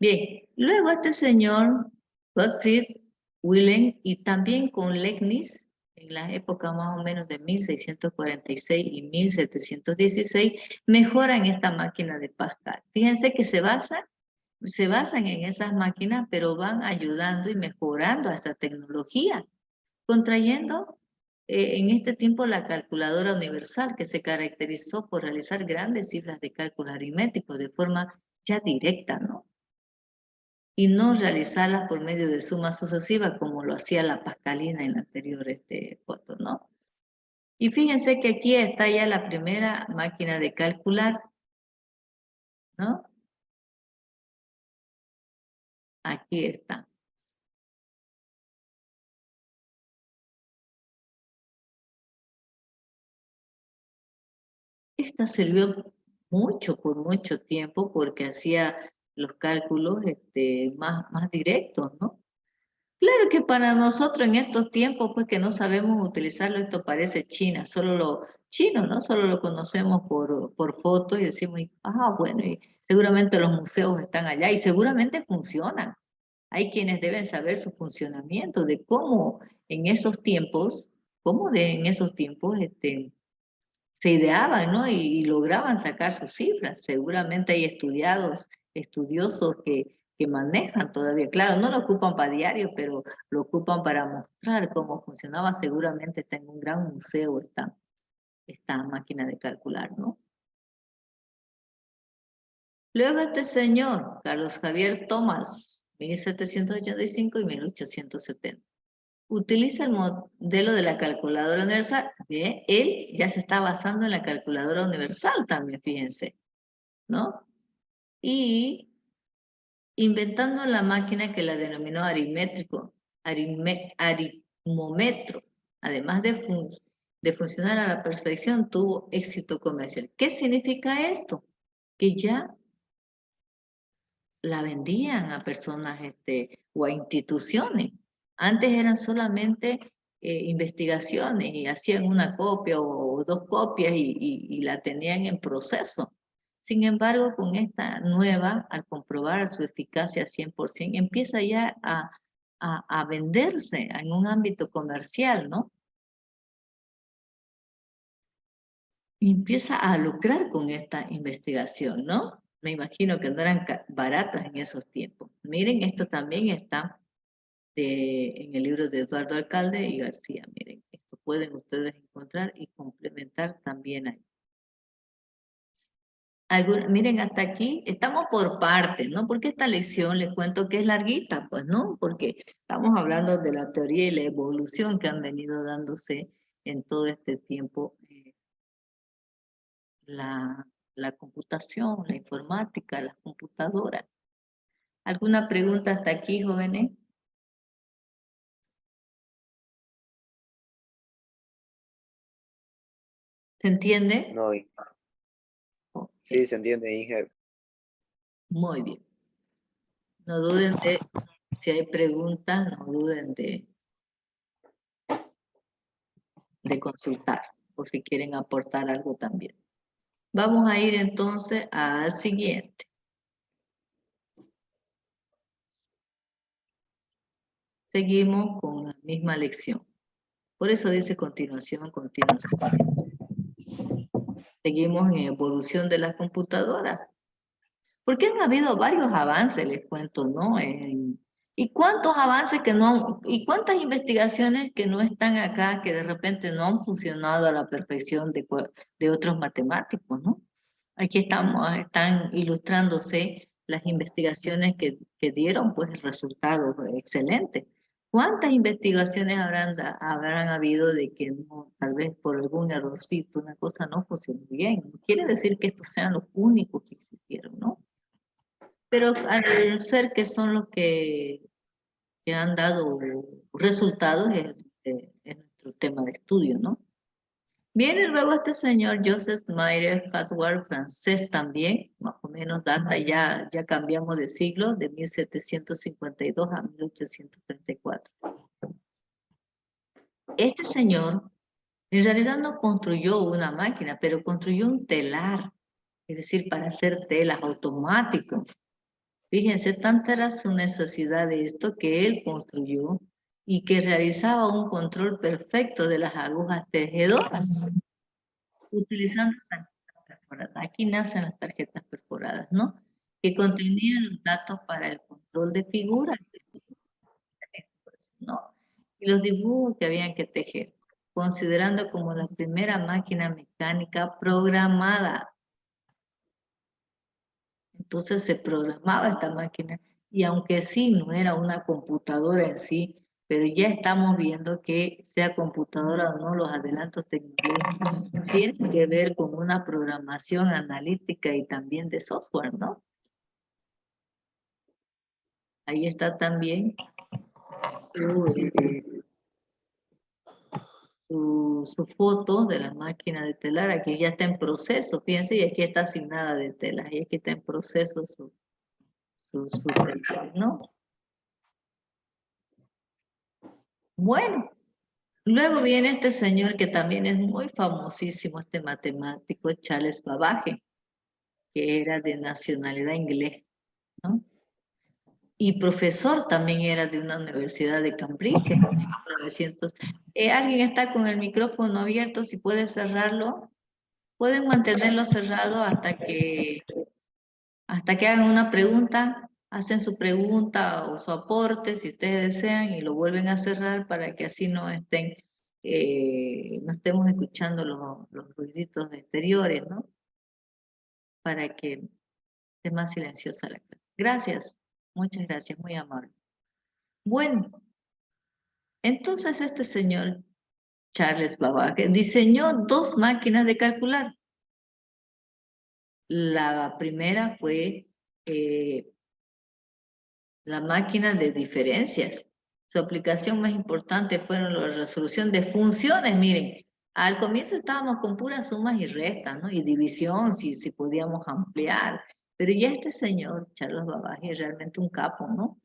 Bien, luego este señor, Gottfried Wilhelm, y también con Leibniz, en la época más o menos de 1646 y 1716, mejoran esta máquina de Pascal. Fíjense que se basan en esas máquinas, pero van ayudando y mejorando a esta tecnología, contrayendo en este tiempo la calculadora universal, que se caracterizó por realizar grandes cifras de cálculo aritmético de forma ya directa, ¿no? Y no realizarlas por medio de sumas sucesivas como lo hacía la pascalina en la anterior foto, ¿no? Y fíjense que aquí está ya la primera máquina de calcular, ¿no? Aquí está. Esta sirvió mucho, por mucho tiempo, porque hacía los cálculos más directos, ¿no? Claro que para nosotros en estos tiempos, pues que no sabemos utilizarlo, esto parece China, solo lo chino, ¿no? Solo lo conocemos por fotos y decimos, bueno, y seguramente los museos están allá y seguramente funcionan. Hay quienes deben saber su funcionamiento, de cómo en esos tiempos, se ideaban, ¿no? Y lograban sacar sus cifras. Seguramente hay estudiosos que manejan todavía. Claro, no lo ocupan para diario, pero lo ocupan para mostrar cómo funcionaba. Seguramente está en un gran museo esta máquina de calcular, ¿no? Luego este señor, Carlos Javier Tomás, 1785 y 1870. Utiliza el modelo de la calculadora universal. Bien, él ya se está basando en la calculadora universal también, fíjense, ¿no? Y inventando la máquina que la denominó aritmétrico, aritmómetro, además de funcionar a la perfección, tuvo éxito comercial. ¿Qué significa esto? Que ya la vendían a personas o a instituciones. Antes eran solamente investigaciones y hacían una copia o dos copias y la tenían en proceso. Sin embargo, con esta nueva, al comprobar su eficacia 100%, empieza ya a venderse en un ámbito comercial, ¿no? Y empieza a lucrar con esta investigación, ¿no? Me imagino que no eran baratas en esos tiempos. Miren, esto también está en el libro de Eduardo Alcalde y García. Miren, esto pueden ustedes encontrar y complementar también ahí. Miren, hasta aquí estamos por partes, ¿no? Porque esta lección les cuento que es larguita, pues, ¿no? Porque estamos hablando de la teoría y la evolución que han venido dándose en todo este tiempo. La computación, la informática, las computadoras. ¿Alguna pregunta hasta aquí, jóvenes? ¿Se entiende? No, Ok, sí, se entiende, Inge. muy bien. No duden si hay preguntas, no duden de consultar, por si quieren aportar algo también. Vamos a ir entonces al siguiente. Seguimos con la misma lección. Por eso dice continuación, continuación. Seguimos en evolución de las computadoras. Porque han habido varios avances, les cuento, ¿no? Y cuántos avances que no, y cuántas investigaciones que no están acá, que de repente no han funcionado a la perfección de otros matemáticos, ¿no? Aquí están ilustrándose las investigaciones que dieron, pues, resultados excelentes. ¿Cuántas investigaciones habrán habido de que no, tal vez por algún errorcito, una cosa no funcionó bien? No quiere decir que estos sean los únicos que existieron, ¿no? Pero al ser que son los que han dado resultados, es nuestro tema de estudio, ¿no? Viene luego este señor Joseph Mayer Hadward, francés también, más o menos data, ya cambiamos de siglo, de 1752 a 1834. Este señor en realidad no construyó una máquina, pero construyó un telar, es decir, para hacer telas automático. Fíjense, tanta era su necesidad de esto que él construyó y que realizaba un control perfecto de las agujas tejedoras, utilizando tarjetas perforadas. Aquí nacen las tarjetas perforadas, ¿no? Que contenían los datos para el control de figuras, ¿no? Y los dibujos que habían que tejer, considerando como la primera máquina mecánica programada. Entonces se programaba esta máquina y aunque sí no era una computadora en sí, pero ya estamos viendo que sea computadora o no, los adelantos tecnológicos tienen que ver con una programación analítica y también de software, ¿no? Ahí está también su foto de la máquina de telar. Aquí ya está en proceso, fíjense, y aquí está asignada de telas, y aquí está en proceso su telar, ¿no? Bueno, luego viene este señor que también es muy famosísimo, este matemático, Charles Babbage, que era de nacionalidad inglés, ¿no? Y profesor también era de una universidad de Cambridge en 1900. ¿Alguien está con el micrófono abierto? Si puede cerrarlo. Pueden mantenerlo cerrado hasta que hagan una pregunta, hacen su pregunta o su aporte si ustedes desean y lo vuelven a cerrar para que así no estemos escuchando los ruiditos exteriores, ¿no? Para que esté más silenciosa la clase. Gracias, muchas gracias, muy amable. Bueno, entonces este señor Charles Babbage diseñó dos máquinas de calcular. La primera fue la máquina de diferencias. Su aplicación más importante fue la resolución de funciones. Miren, al comienzo estábamos con puras sumas y restas, ¿no? Y división, si podíamos ampliar. Pero ya este señor, Charles Babbage, es realmente un capo, ¿no?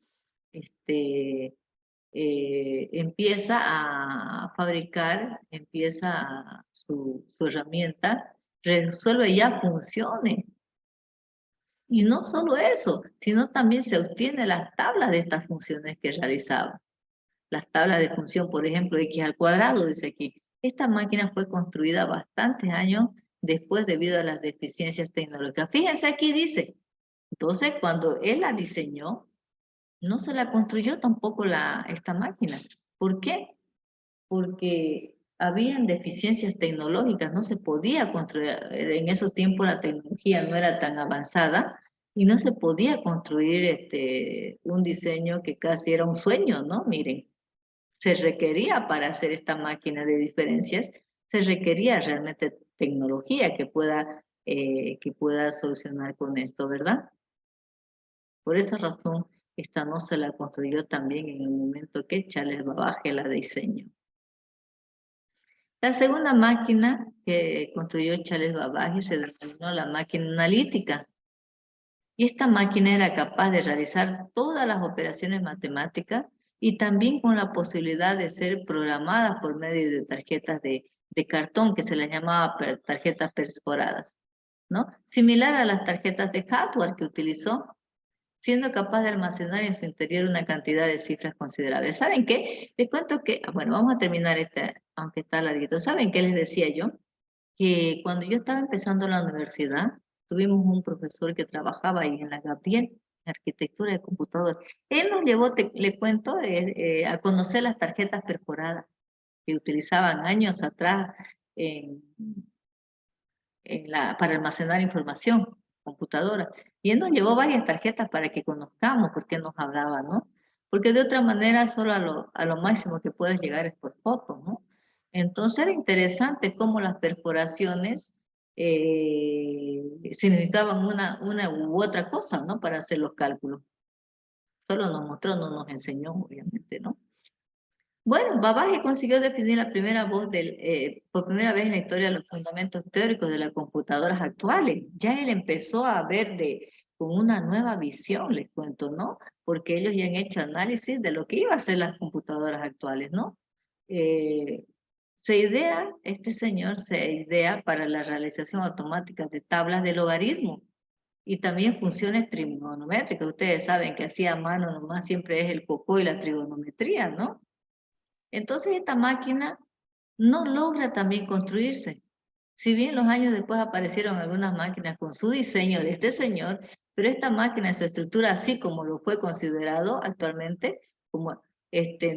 empieza a fabricar, su herramienta, resuelve ya funciones. Y no solo eso, sino también se obtiene las tablas de estas funciones que realizaba. Las tablas de función, por ejemplo, x al cuadrado, dice aquí. Esta máquina fue construida bastantes años después debido a las deficiencias tecnológicas. Fíjense aquí dice, entonces cuando él la diseñó, no se la construyó tampoco esta máquina. ¿Por qué? Porque habían deficiencias tecnológicas, no se podía construir, en esos tiempos la tecnología no era tan avanzada y no se podía construir un diseño que casi era un sueño, ¿no? Miren, se requería para hacer esta máquina de diferencias, se requería realmente tecnología que pueda solucionar con esto, ¿verdad? Por esa razón, esta no se la construyó también en el momento que Charles Babbage la diseñó. La segunda máquina que construyó Charles Babbage se denominó la máquina analítica. Y esta máquina era capaz de realizar todas las operaciones matemáticas y también con la posibilidad de ser programadas por medio de tarjetas de cartón que se las llamaba tarjetas perforadas, ¿no? Similar a las tarjetas de hardware que utilizó, siendo capaz de almacenar en su interior una cantidad de cifras considerables. ¿Saben qué? Les cuento que, bueno, vamos a terminar aunque está larguito. ¿Saben qué les decía yo? Que cuando yo estaba empezando la universidad, tuvimos un profesor que trabajaba ahí en la Gabriel, en arquitectura de computador. Él nos llevó, le cuento, a conocer las tarjetas perforadas que utilizaban años atrás para almacenar información, computadora. Y él nos llevó varias tarjetas para que conozcamos por qué nos hablaba, ¿no? Porque de otra manera solo a lo máximo que puedes llegar es por foto, ¿no? Entonces era interesante cómo las perforaciones significaban una u otra cosa, ¿no? Para hacer los cálculos. Solo nos mostró, no nos enseñó, obviamente, ¿no? Bueno, Babbage consiguió definir por primera vez en la historia los fundamentos teóricos de las computadoras actuales. Ya él empezó a ver con una nueva visión, les cuento, ¿no? Porque ellos ya han hecho análisis de lo que iban a ser las computadoras actuales, ¿no? Este señor se idea para la realización automática de tablas de logaritmo y también funciones trigonométricas. Ustedes saben que así a mano nomás siempre es el cocó y la trigonometría, ¿no? Entonces esta máquina no logra también construirse. Si bien los años después aparecieron algunas máquinas con su diseño de este señor, pero esta máquina en su estructura, así como lo fue considerado actualmente, como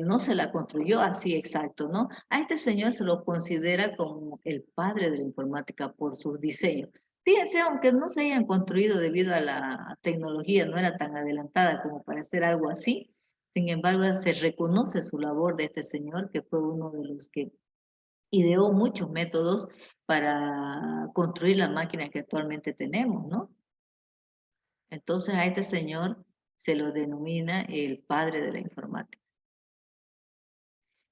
no se la construyó así exacto, ¿no? A este señor se lo considera como el padre de la informática por sus diseños. Fíjense, aunque no se hayan construido debido a la tecnología, no era tan adelantada como para hacer algo así, sin embargo, se reconoce su labor de este señor, que fue uno de los que ideó muchos métodos para construir la máquina que actualmente tenemos, ¿no? Entonces a este señor se lo denomina el padre de la informática.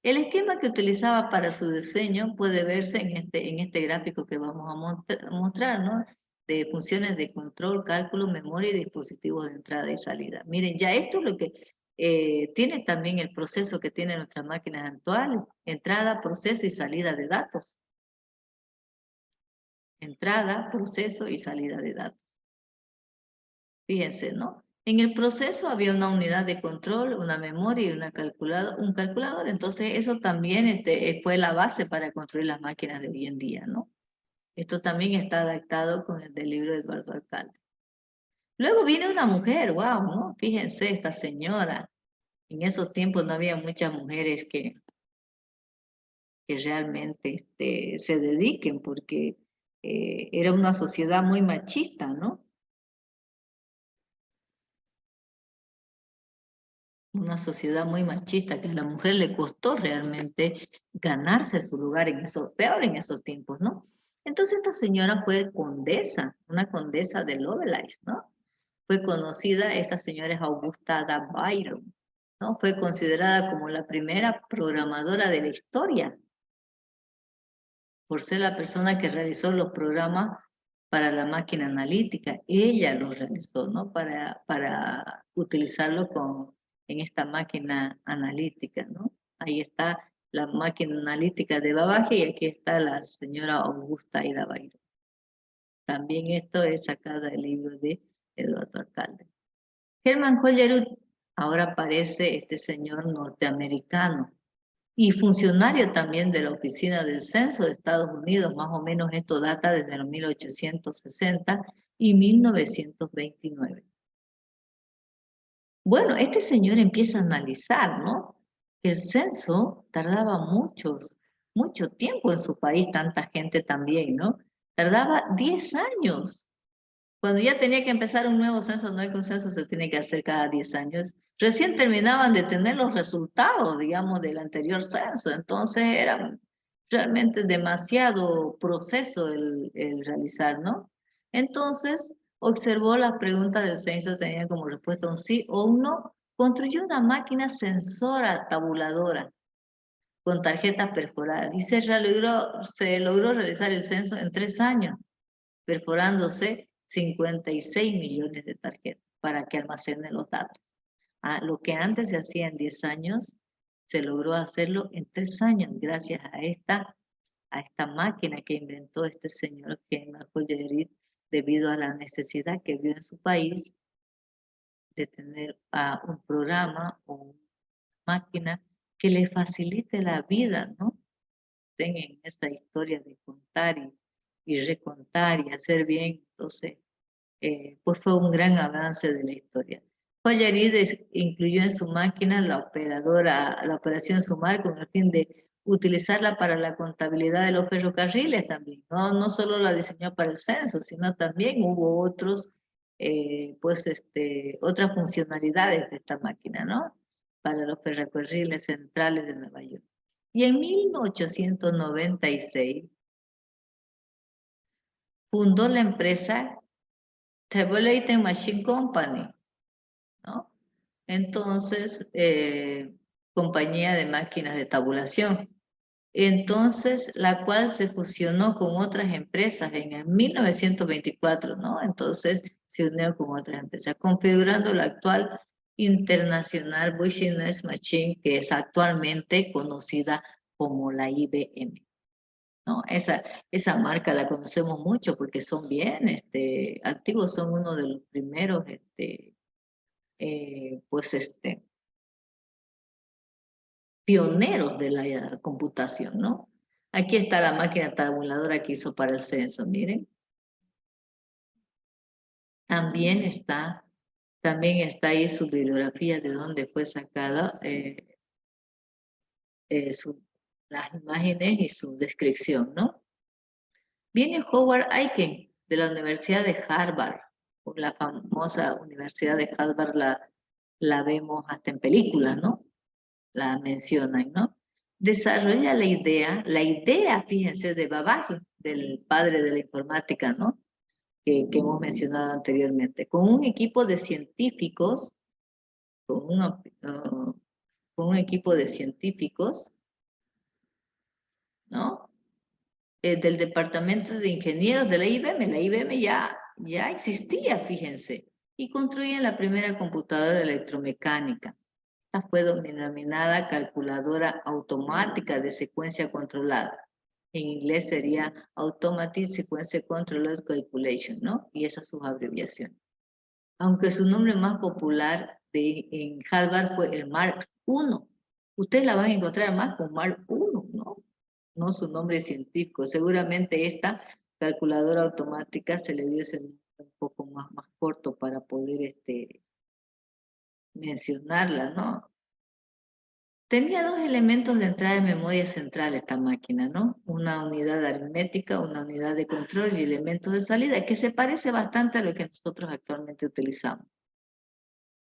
El esquema que utilizaba para su diseño puede verse en este gráfico que vamos a mostrar, ¿no? De funciones de control, cálculo, memoria y dispositivos de entrada y salida. Miren, ya esto es lo que tiene también el proceso que tienen nuestras máquinas actuales: entrada, proceso y salida de datos. Entrada, proceso y salida de datos. Fíjense, ¿no? En el proceso había una unidad de control, una memoria y un calculador. Entonces eso también fue la base para construir las máquinas de hoy en día, ¿no? Esto también está adaptado con el del libro de Eduardo Alcalde. Luego viene una mujer, wow, ¿no? Fíjense, esta señora. En esos tiempos no había muchas mujeres que realmente se dediquen, porque era una sociedad muy machista, ¿no? Una sociedad muy machista, que a la mujer le costó realmente ganarse su lugar peor en esos tiempos, ¿no? Entonces esta señora fue condesa, una condesa de Lovelace, ¿no? Fue conocida, esta señora es Augusta Ada Byron, ¿no? Fue considerada como la primera programadora de la historia, por ser la persona que realizó los programas para la máquina analítica. Ella los realizó, ¿no? Para utilizarlo en esta máquina analítica, ¿no? Ahí está la máquina analítica de Babaje y aquí está la señora Augusta Aida Bayro. También esto es sacada del libro de Eduardo Alcalde. Herman Hollerud, ahora aparece este señor norteamericano y funcionario también de la Oficina del Censo de Estados Unidos, más o menos esto data desde los 1860 y 1929. Bueno, este señor empieza a analizar, ¿no? El censo tardaba mucho tiempo en su país, tanta gente también, ¿no? Tardaba 10 años. Cuando ya tenía que empezar un nuevo censo, no es que un censo se tiene que hacer cada 10 años. Recién terminaban de tener los resultados, digamos, del anterior censo. Entonces era realmente demasiado proceso el realizar, ¿no? Entonces observó las preguntas del censo, tenía como respuesta un sí o un no. Construyó una máquina censora tabuladora con tarjetas perforadas y se logró realizar el censo en 3 años, perforándose 56 millones de tarjetas para que almacenen los datos. Lo que antes se hacía en 10 años, se logró hacerlo en 3 años gracias a esta máquina que inventó este señor Herman Hollerud debido a la necesidad que vio en su país de tener un programa o una máquina que le facilite la vida, ¿no? Tengan esta historia de contar y recontar y hacer bien, entonces pues fue un gran avance de la historia. Hollerud incluyó en su máquina la operación sumar con el fin de utilizarla para la contabilidad de los ferrocarriles también. No solo la diseñó para el censo, sino también hubo otras funcionalidades de esta máquina, ¿no? Para los ferrocarriles centrales de Nueva York. Y en 1896 fundó la empresa Tabulating Machine Company, ¿no? Entonces, compañía de máquinas de tabulación. Entonces, la cual se fusionó con otras empresas en el 1924, ¿no? Entonces, se unió con otras empresas, configurando la actual International Business Machine, que es actualmente conocida como la IBM. ¿No? Esa marca la conocemos mucho porque son bien activos, son uno de los primeros pioneros de la computación, ¿no? Aquí está la máquina tabuladora que hizo para el censo, miren. También está ahí su bibliografía de dónde fue sacada las imágenes y su descripción, ¿no? Viene Howard Aiken de la Universidad de Harvard, la famosa Universidad de Harvard la vemos hasta en películas, ¿no? La mencionan, ¿no? Desarrolla la idea, fíjense, de Babbage, del padre de la informática, ¿no? Que hemos mencionado anteriormente, con un equipo de científicos, con un equipo de científicos, ¿no? Del Departamento de Ingenieros de la IBM. La IBM ya existía, fíjense, y construyen la primera computadora electromecánica. Esta fue denominada calculadora automática de secuencia controlada. En inglés sería Automatic Sequence Controlled Calculation, ¿no? Y esas son sus abreviaciones. Aunque su nombre más popular en Harvard fue el Mark I. Ustedes la van a encontrar más con Mark I, ¿no? No su nombre científico. Seguramente esta calculadora automática se le dio ese nombre un poco más corto para poder mencionarla, ¿no? Tenía 2 elementos de entrada de memoria central esta máquina, ¿no? Una unidad aritmética, una unidad de control y elementos de salida, que se parece bastante a lo que nosotros actualmente utilizamos.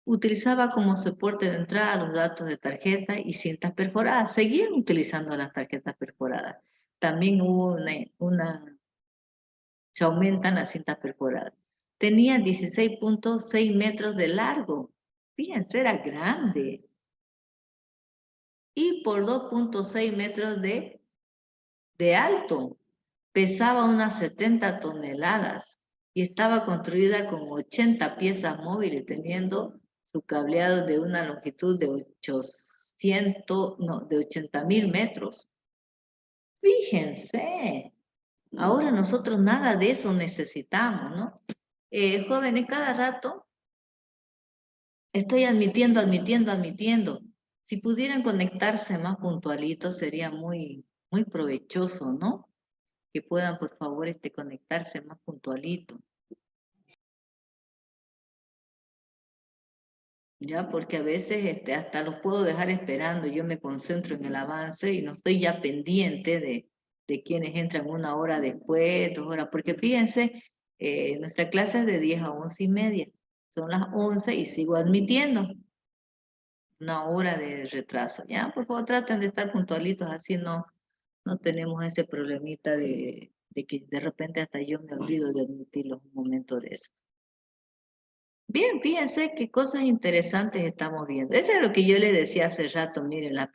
Utilizaba como soporte de entrada los datos de tarjeta y cintas perforadas. Seguían utilizando las tarjetas perforadas. También hubo se aumentan las cintas perforadas. Tenía 16.6 metros de largo. Fíjense, era grande. Y por 2.6 metros de alto. Pesaba unas 70 toneladas y estaba construida con 80 piezas móviles, teniendo su cableado de una longitud de 80.000 metros. Fíjense, ahora nosotros nada de eso necesitamos, ¿no? Jóvenes, cada rato estoy admitiendo. Si pudieran conectarse más puntualitos sería muy, muy provechoso, ¿no? Que puedan, por favor, conectarse más puntualitos. Ya, porque a veces hasta los puedo dejar esperando, yo me concentro en el avance y no estoy ya pendiente de quienes entran 1 hora después, 2 horas, porque fíjense, nuestra clase es de 10 a 11:30, son las 11 y sigo admitiendo 1 hora de retraso, ya, por favor traten de estar puntualitos, así no tenemos ese problemita de que de repente hasta yo me olvido de admitirlos un momento de eso. Bien, fíjense qué cosas interesantes estamos viendo. Eso es lo que yo les decía hace rato, miren, la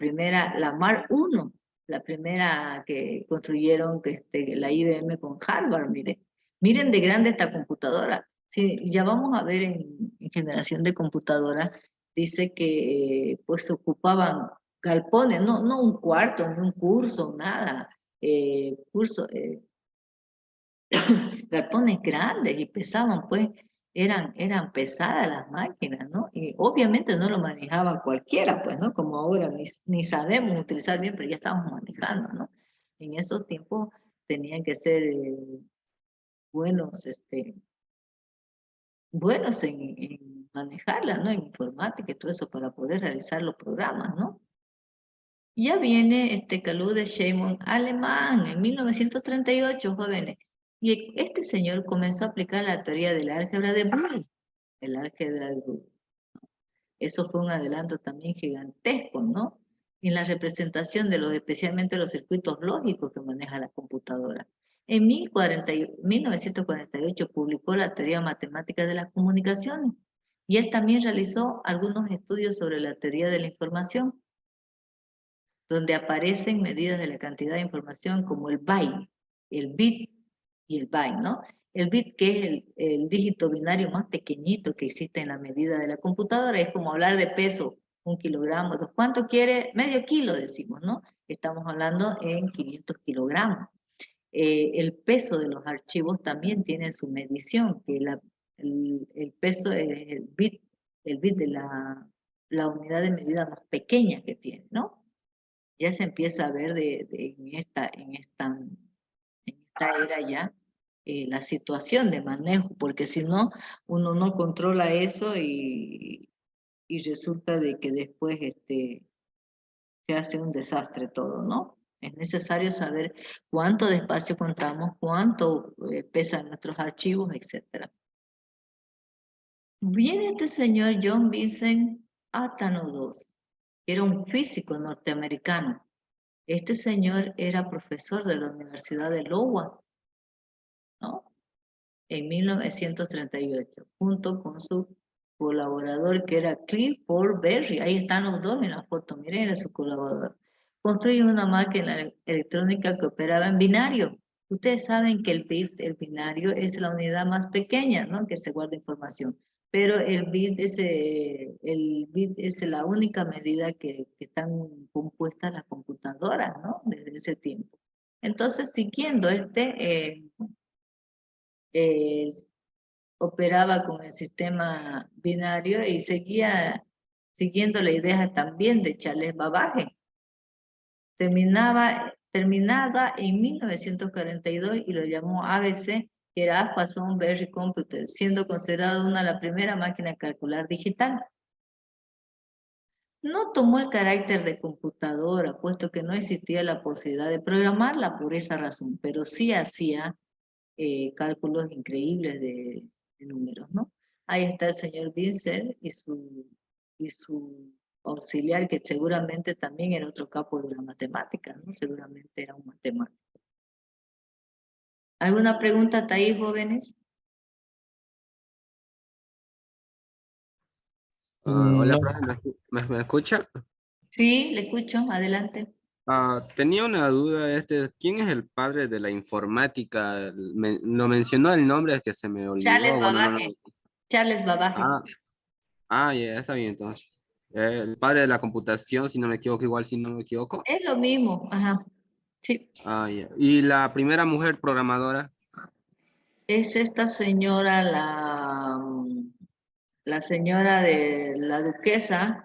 Mark I, la primera que construyeron la IBM con Harvard, miren de grande esta computadora. Sí, ya vamos a ver en generación de computadoras, dice que pues ocupaban galpones, no un cuarto, ni un curso, nada, galpones grandes y pesaban, pues, eran pesadas las máquinas, ¿no? Y obviamente no lo manejaba cualquiera, pues, ¿no? Como ahora ni sabemos utilizar bien, pero ya estamos manejando, ¿no? En esos tiempos tenían que ser buenos, buenos en manejarla, ¿no? En informática y todo eso para poder realizar los programas, ¿no? Ya viene Kalude Sheinbaum, alemán, en 1938, jóvenes. Y este señor comenzó a aplicar la teoría del álgebra de Boole, el álgebra de Boole. Eso fue un adelanto también gigantesco, ¿no? En la representación de especialmente los circuitos lógicos que maneja la computadora. En 1948 publicó la teoría matemática de las comunicaciones y él también realizó algunos estudios sobre la teoría de la información, donde aparecen medidas de la cantidad de información como el byte, el bit y el byte, ¿no? El bit, que es el dígito binario más pequeñito que existe en la medida de la computadora, es como hablar de peso, 1 kilogramo, ¿cuánto quiere? Medio kilo, decimos, ¿no? Estamos hablando en 500 kilogramos. El peso de los archivos también tiene su medición, que el peso es el bit de la unidad de medida más pequeña que tiene, ¿no? Ya se empieza a ver en esta era ya la situación de manejo, porque si no, uno no controla eso y resulta de que después se hace un desastre todo, ¿no? Es necesario saber cuánto de espacio contamos, cuánto pesan nuestros archivos, etc. Viene este señor John Vincent Atano II, que era un físico norteamericano. Este señor era profesor de la Universidad de Iowa, ¿no? En 1938, junto con su colaborador que era Clifford Berry. Ahí están los dos en la foto, miren, era su colaborador. Construyen una máquina electrónica que operaba en binario. Ustedes saben que el binario es la unidad más pequeña, ¿no? Que se guarda información. Pero el bit es la única medida que están compuestas las computadoras, ¿no? Desde ese tiempo. Entonces, siguiendo operaba con el sistema binario y seguía siguiendo la idea también de Charles Babbage. Terminada en 1942 y lo llamó ABC, que era Alpha Berry Computer, siendo considerado una de las primeras máquinas de calcular digital. No tomó el carácter de computadora, puesto que no existía la posibilidad de programarla por esa razón, pero sí hacía cálculos increíbles de números, ¿no? Ahí está el señor Vincent y su auxiliar, que seguramente también era otro capo de la matemática, ¿no? Seguramente era un matemático. ¿Alguna pregunta hasta ahí, jóvenes? Hola, No. profe, ¿me escucha? Sí, le escucho, adelante. Tenía una duda, ¿quién es el padre de la informática? Lo mencionó el nombre que se me Charles olvidó, bueno, no, Babbage. Charles Babbage. ah, Ah, ya, está bien entonces. El padre de la computación, si no me equivoco, igual si no me equivoco. Es lo mismo, ajá. Sí. Ah, ya. Y la primera mujer programadora. Es esta señora, la señora de la duquesa.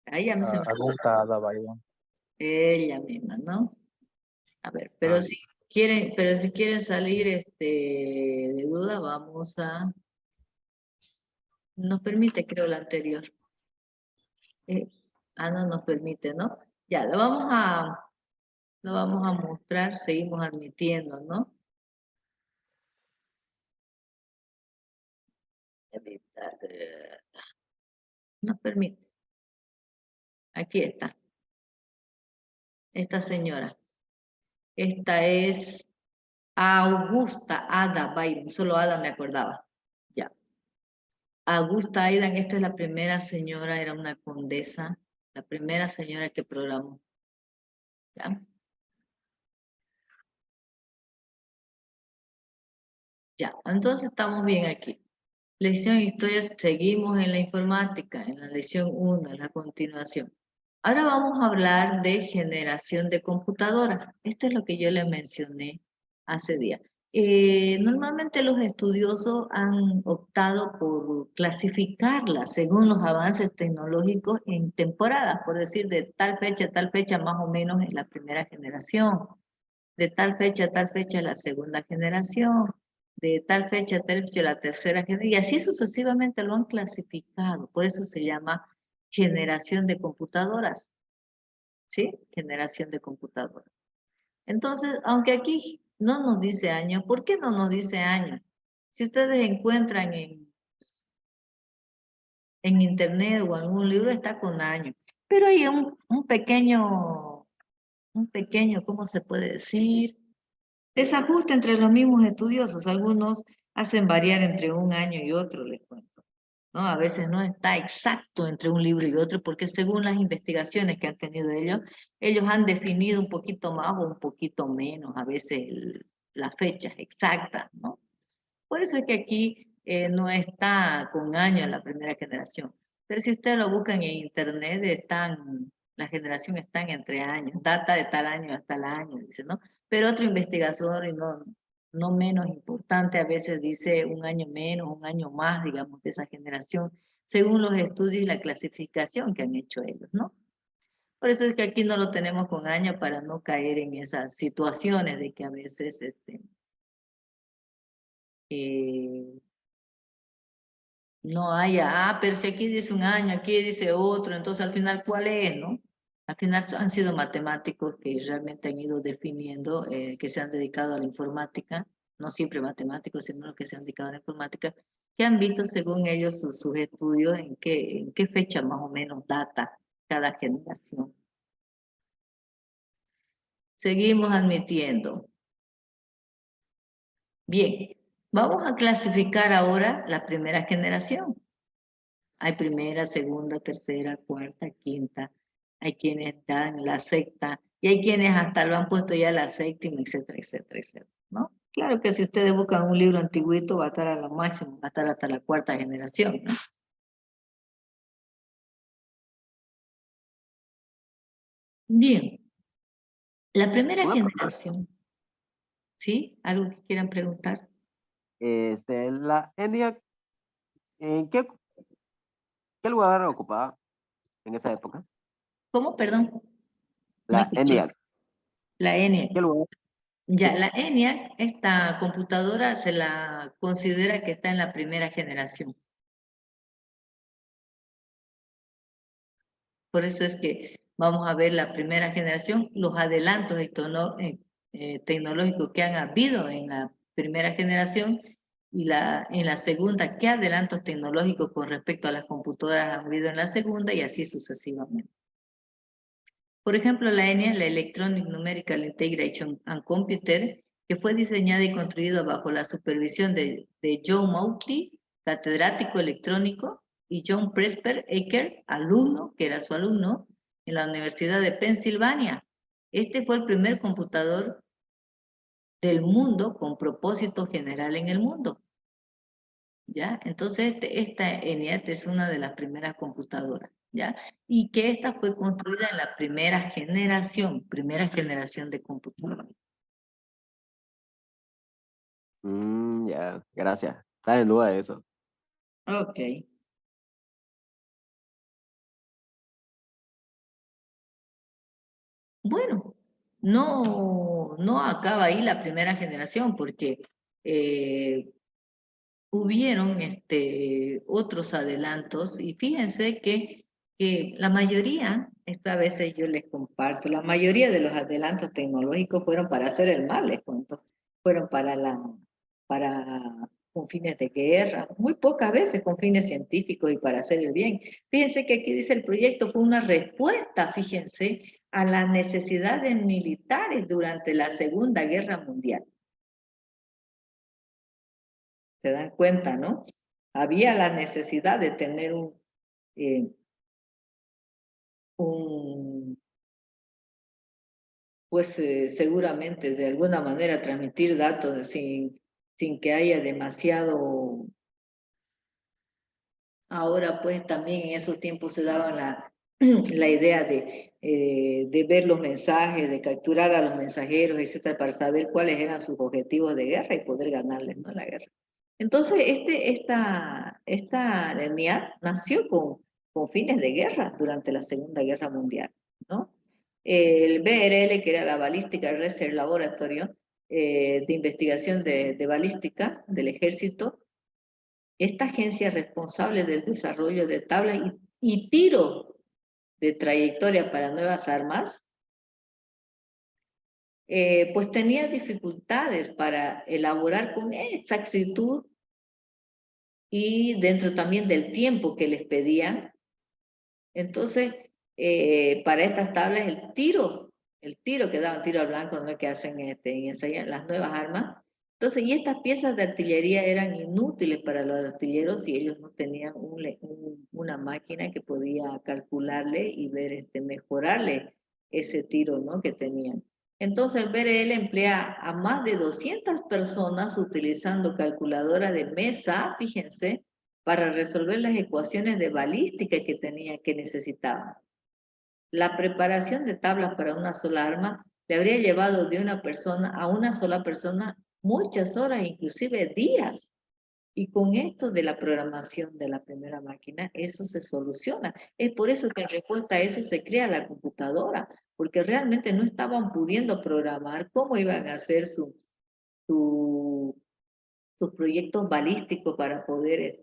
Ahí a mí se me Augusta Dabayo. ella misma, ¿no? A ver, Ah, pero si quieren salir de duda, vamos a, nos permite, creo, la anterior. No nos permite, ¿no? Ya, lo vamos a mostrar, seguimos admitiendo, ¿no? Evitar, nos permite. Aquí está. Esta señora. Esta es Augusta Ada Byron. Solo Ada me acordaba. Ya. Augusta Aidan, esta es la primera señora, era una condesa, la primera señora que programó. ¿Ya? Ya, entonces estamos bien aquí. Lección Historia, seguimos en la informática, en la lección 1, en la continuación. Ahora vamos a hablar de generación de computadoras. Esto es lo que yo les mencioné hace días. Normalmente los estudiosos han optado por clasificarlas según los avances tecnológicos en temporadas, por decir de tal fecha a tal fecha más o menos en la primera generación, de tal fecha a tal fecha la segunda generación, de tal fecha a tal fecha la tercera generación, y así sucesivamente lo han clasificado. Por eso se llama generación de computadoras, ¿sí? Generación de computadoras. Entonces, aunque aquí no nos dice año, ¿por qué no nos dice año? Si ustedes encuentran en internet o en un libro, está con año. Pero hay un pequeño, ¿cómo se puede decir? Desajuste entre los mismos estudiosos. Algunos hacen variar entre un año y otro, les cuento, ¿no? A veces no está exacto entre un libro y otro, porque según las investigaciones que han tenido ellos han definido un poquito más o un poquito menos, a veces las fechas exactas, ¿no? Por eso es que aquí no está con años la primera generación. Pero si ustedes lo buscan en internet, la generación están entre años, data de tal año hasta el año, dice, ¿no? Pero otro investigador, y no menos importante, a veces dice un año menos, un año más, digamos, de esa generación, según los estudios y la clasificación que han hecho ellos, ¿no? Por eso es que aquí no lo tenemos con años para no caer en esas situaciones de que a veces eh, no haya, pero si aquí dice un año, aquí dice otro, entonces al final, ¿cuál es, no? Al final han sido matemáticos que realmente han ido definiendo, que se han dedicado a la informática, no siempre matemáticos, sino los que se han dedicado a la informática, que han visto según ellos sus estudios en qué fecha más o menos data cada generación. Seguimos admitiendo. Bien, vamos a clasificar ahora la primera generación. Hay primera, segunda, tercera, cuarta, quinta. Hay quienes están en la sexta y hay quienes hasta lo han puesto ya la séptima, etcétera, etcétera, etcétera, ¿no? Claro que si ustedes buscan un libro antiguito va a estar a lo máximo, va a estar hasta la cuarta generación, ¿no? Bien, la primera Una pregunta. generación, ¿sí? ¿Algo que quieran preguntar? La ENIAC, ¿en qué lugar ocupaba en esa época? ¿Cómo? Perdón, no La escuché. ENIAC, La ENIAC. ¿qué lugar? Ya, Sí. la ENIAC, esta computadora se la considera que está en la primera generación. Por eso es que vamos a ver la primera generación, los adelantos tecnológicos que han habido en la primera generación y en la segunda, qué adelantos tecnológicos con respecto a las computadoras han habido en la segunda y así sucesivamente. Por ejemplo, la ENIAC, la Electronic Numerical Integration and Computer, que fue diseñada y construida bajo la supervisión de John Mauchly, catedrático electrónico, y John Presper Aker, alumno, que era su alumno, en la Universidad de Pensilvania. Este fue el primer computador del mundo con propósito general en el mundo. ¿ya? Entonces, esta ENIAC es una de las primeras computadoras, ¿ya? Y que esta fue construida en la primera generación de computadoras. Ya, gracias. Estaba en duda de eso. Ok. Bueno, no acaba ahí la primera generación, porque hubieron otros adelantos, y fíjense que la mayoría, esta vez yo les comparto, la mayoría de los adelantos tecnológicos fueron para hacer el mal, les cuento, fueron con fines de guerra, muy pocas veces con fines científicos y para hacer el bien. Fíjense que aquí dice el proyecto fue una respuesta, fíjense, a las necesidades militares durante la Segunda Guerra Mundial. Se dan cuenta, ¿no? Había la necesidad de tener seguramente de alguna manera transmitir datos sin que haya demasiado. Ahora pues también en esos tiempos se daba la idea de ver los mensajes, de capturar a los mensajeros, etcétera, para saber cuáles eran sus objetivos de guerra y poder ganarles, ¿no?, la guerra. Entonces, esta ENIAC nació con fines de guerra durante la Segunda Guerra Mundial, ¿no? El BRL, que era la Ballistic Research Laboratorio de investigación de balística del ejército, esta agencia responsable del desarrollo de tablas y tiro de trayectoria para nuevas armas, pues tenía dificultades para elaborar con exactitud y dentro también del tiempo que les pedían. Entonces, para estas tablas, el tiro que daban, tiro al blanco, ¿no?, que hacen ensayan las nuevas armas. Entonces, y estas piezas de artillería eran inútiles para los artilleros si ellos no tenían una máquina que podía calcularle y ver, mejorarle ese tiro, ¿no?, que tenían. Entonces, el BRL emplea a más de 200 personas utilizando calculadora de mesa, fíjense, para resolver las ecuaciones de balística que necesitaban. La preparación de tablas para una sola arma le habría llevado de una persona a una sola persona muchas horas, inclusive días. Y con esto de la programación de la primera máquina, eso se soluciona. Es por eso que en respuesta a eso se crea la computadora, porque realmente no estaban pudiendo programar cómo iban a hacer sus proyectos balísticos para poder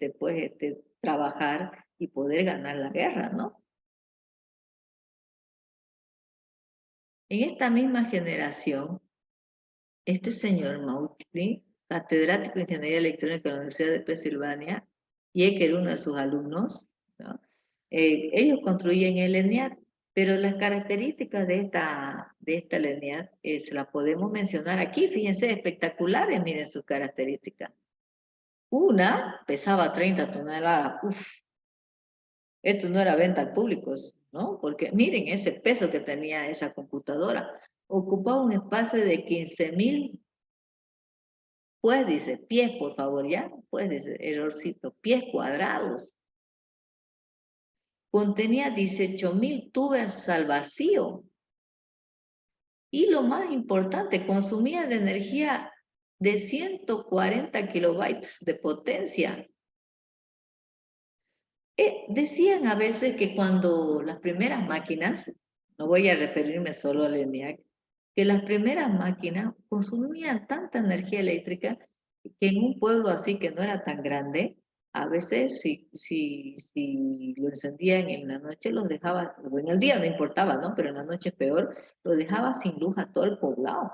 trabajar y poder ganar la guerra, ¿no? En esta misma generación, este señor Mauchly, catedrático de Ingeniería Electrónica de la Universidad de Pensilvania, y que era uno de sus alumnos, ¿no?, ellos construyen el ENIAC, pero las características de esta ENIAC se las podemos mencionar aquí. Fíjense, espectaculares, miren sus características. Una pesaba 30 toneladas. Uf. Esto no era venta al público, ¿no? Porque miren ese peso que tenía esa computadora. Ocupaba un espacio de 15.000, pues dice, pies, por favor, ya. Pues dice, errorcito, pies cuadrados. Contenía 18.000 tubos al vacío. Y lo más importante, consumía de energía de 140 kilobytes de potencia. Decían a veces que cuando las primeras máquinas, no voy a referirme solo al ENIAC, que las primeras máquinas consumían tanta energía eléctrica que en un pueblo así que no era tan grande, a veces si lo encendían en la noche, los dejaba, o en el día no importaba, ¿no? Pero en la noche peor, lo dejaba sin luz a todo el poblado,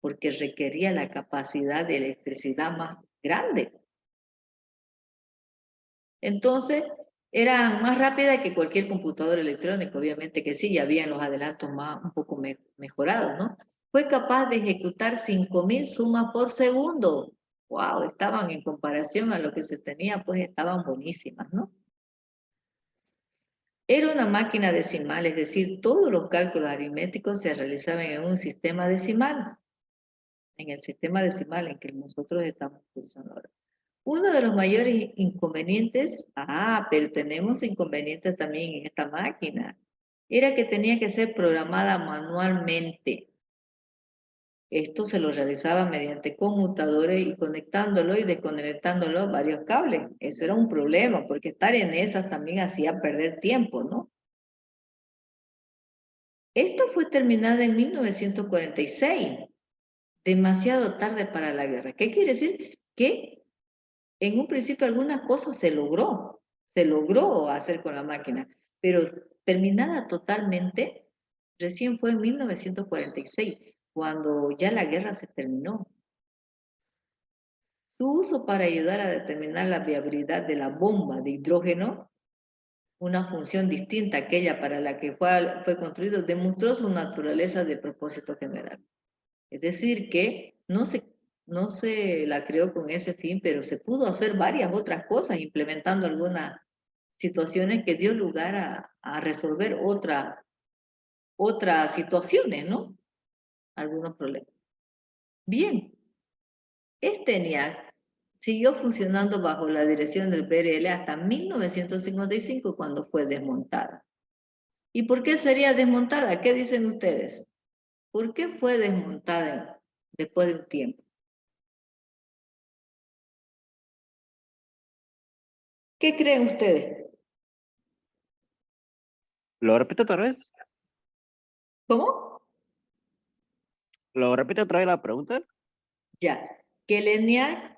porque requería la capacidad de electricidad más grande. Entonces, eran más rápidas que cualquier computador electrónico, obviamente que sí, ya habían los adelantos un poco mejorados, ¿no? Fue capaz de ejecutar 5.000 sumas por segundo. ¡Wow! Estaban en comparación a lo que se tenía, pues estaban buenísimas, ¿no? Era una máquina decimal, es decir, todos los cálculos aritméticos se realizaban en un sistema decimal, en el sistema decimal en que nosotros estamos usando ahora. Uno de los mayores inconvenientes, pero tenemos inconvenientes también en esta máquina, era que tenía que ser programada manualmente. Esto se lo realizaba mediante conmutadores y conectándolo y desconectándolo varios cables. Ese era un problema, porque estar en esas también hacía perder tiempo, ¿no? Esto fue terminado en 1946, demasiado tarde para la guerra. ¿Qué quiere decir? Que en un principio algunas cosas se logró hacer con la máquina, pero terminada totalmente recién fue en 1946, cuando ya la guerra se terminó. Su uso para ayudar a determinar la viabilidad de la bomba de hidrógeno, una función distinta a aquella para la que fue construido, demostró su naturaleza de propósito general. Es decir, que no se la creó con ese fin, pero se pudo hacer varias otras cosas implementando algunas situaciones que dio lugar a resolver otras situaciones, ¿no? Algunos problemas. Bien, este ENIAC siguió funcionando bajo la dirección del PRL hasta 1955, cuando fue desmontada. ¿Y por qué sería desmontada? ¿Qué dicen ustedes? ¿Por qué fue desmontada después de un tiempo? ¿Qué creen ustedes? ¿Lo repito otra vez? ¿Cómo? ¿Lo repito otra vez la pregunta? Ya, que el ENIAC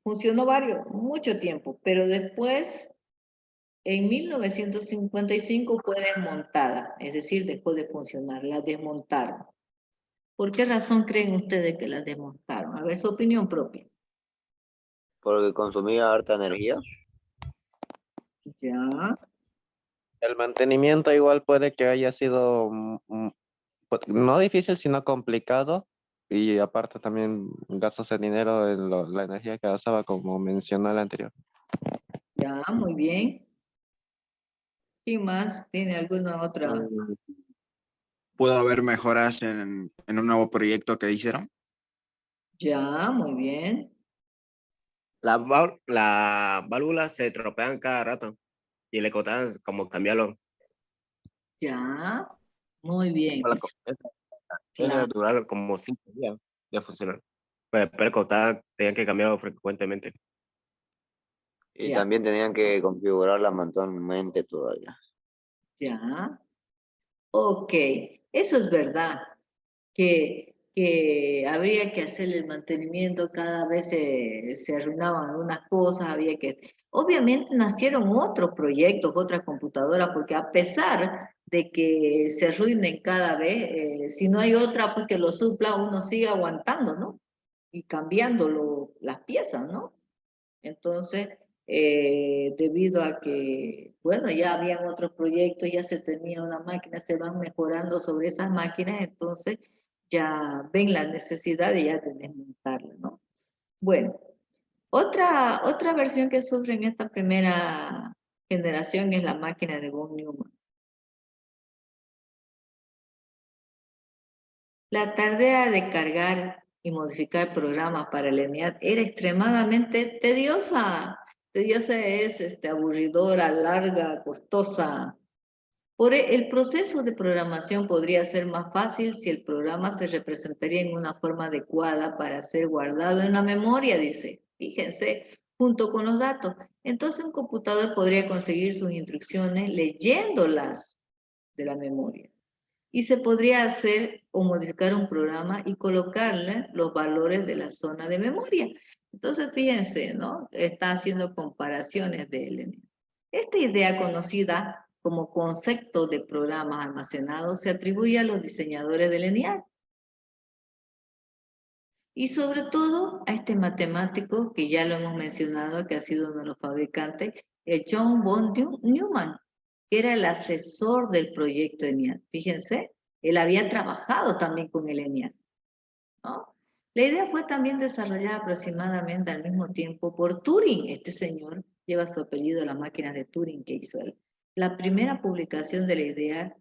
funcionó mucho tiempo, pero después, en 1955 fue desmontada, es decir, dejó de funcionar, la desmontaron. ¿Por qué razón creen ustedes que la desmontaron? A ver, su opinión propia. Porque consumía harta energía. Ya, El mantenimiento igual puede que haya sido no difícil, sino complicado. Y aparte también gastos de dinero en la energía que gastaba, como mencionó el anterior. ya, muy bien. ¿Quién más tiene alguna otra? ¿Pudo haber mejoras en un nuevo proyecto que hicieron? Ya, muy bien. La válvula se tropean cada rato y le costaban como cambiarlo. Ya, muy bien. Esa Claro, duraba como 5 días de funcionar. Pero costaban, tenían que cambiarlo frecuentemente. Y ya, también tenían que configurarla manualmente todavía. ya. Ok, eso es verdad, que habría que hacer el mantenimiento, cada vez se arruinaban unas cosas, había que... Obviamente nacieron otros proyectos, otras computadoras, porque a pesar de que se arruinen cada vez, si no hay otra, pues que lo supla, uno sigue aguantando, ¿no? Y cambiando las piezas, ¿no? Entonces, debido a que, bueno, ya habían otros proyectos, ya se tenía una máquina, se van mejorando sobre esas máquinas, entonces ya ven la necesidad de ya de desmontarla, ¿no? Bueno, otra versión que sufre en esta primera generación es la máquina de von Neumann. La tarea de cargar y modificar programas para el ENIAC era extremadamente tediosa. Tediosa es aburridora, larga, costosa. El proceso de programación podría ser más fácil si el programa se representaría en una forma adecuada para ser guardado en la memoria, dice. Fíjense, junto con los datos. Entonces un computador podría conseguir sus instrucciones leyéndolas de la memoria. Y se podría hacer o modificar un programa y colocarle los valores de la zona de memoria. Entonces, fíjense, ¿no? Está haciendo comparaciones de elementos. Esta idea, conocida como concepto de programas almacenados, se atribuye a los diseñadores del ENIAC. Y sobre todo a este matemático, que ya lo hemos mencionado, que ha sido uno de los fabricantes, el John von Neumann, que era el asesor del proyecto ENIAC. Fíjense, él había trabajado también con el ENIAC, ¿no? La idea fue también desarrollada aproximadamente al mismo tiempo por Turing. Este señor lleva su apellido, la máquina de Turing que hizo él. La primera publicación de la idea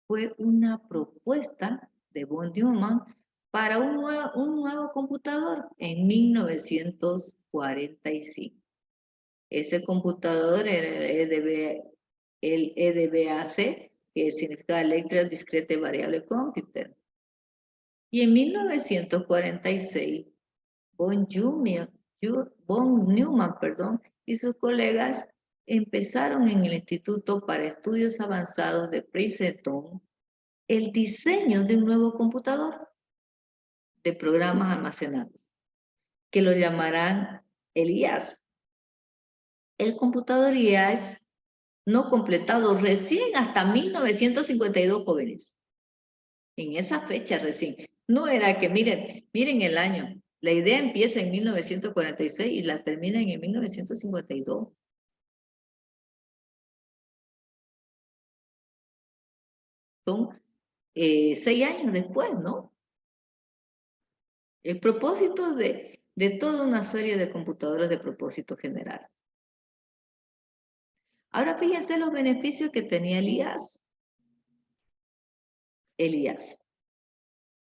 fue una propuesta de von Neumann para un nuevo computador en 1945. Ese computador era el EDVAC, que significa Electric Discrete Variable Computer. Y en 1946, von Neumann, y sus colegas empezaron en el Instituto para Estudios Avanzados de Princeton el diseño de un nuevo computador de programas almacenados, que lo llamarán el IAS. El computador IAS no completado recién hasta 1952, jóvenes. En esa fecha recién. No era que, miren el año. La idea empieza en 1946 y la terminan en 1952. Son 6 años después, ¿no? El propósito de toda una serie de computadoras de propósito general. Ahora fíjense los beneficios que tenía el IAS. El IAS.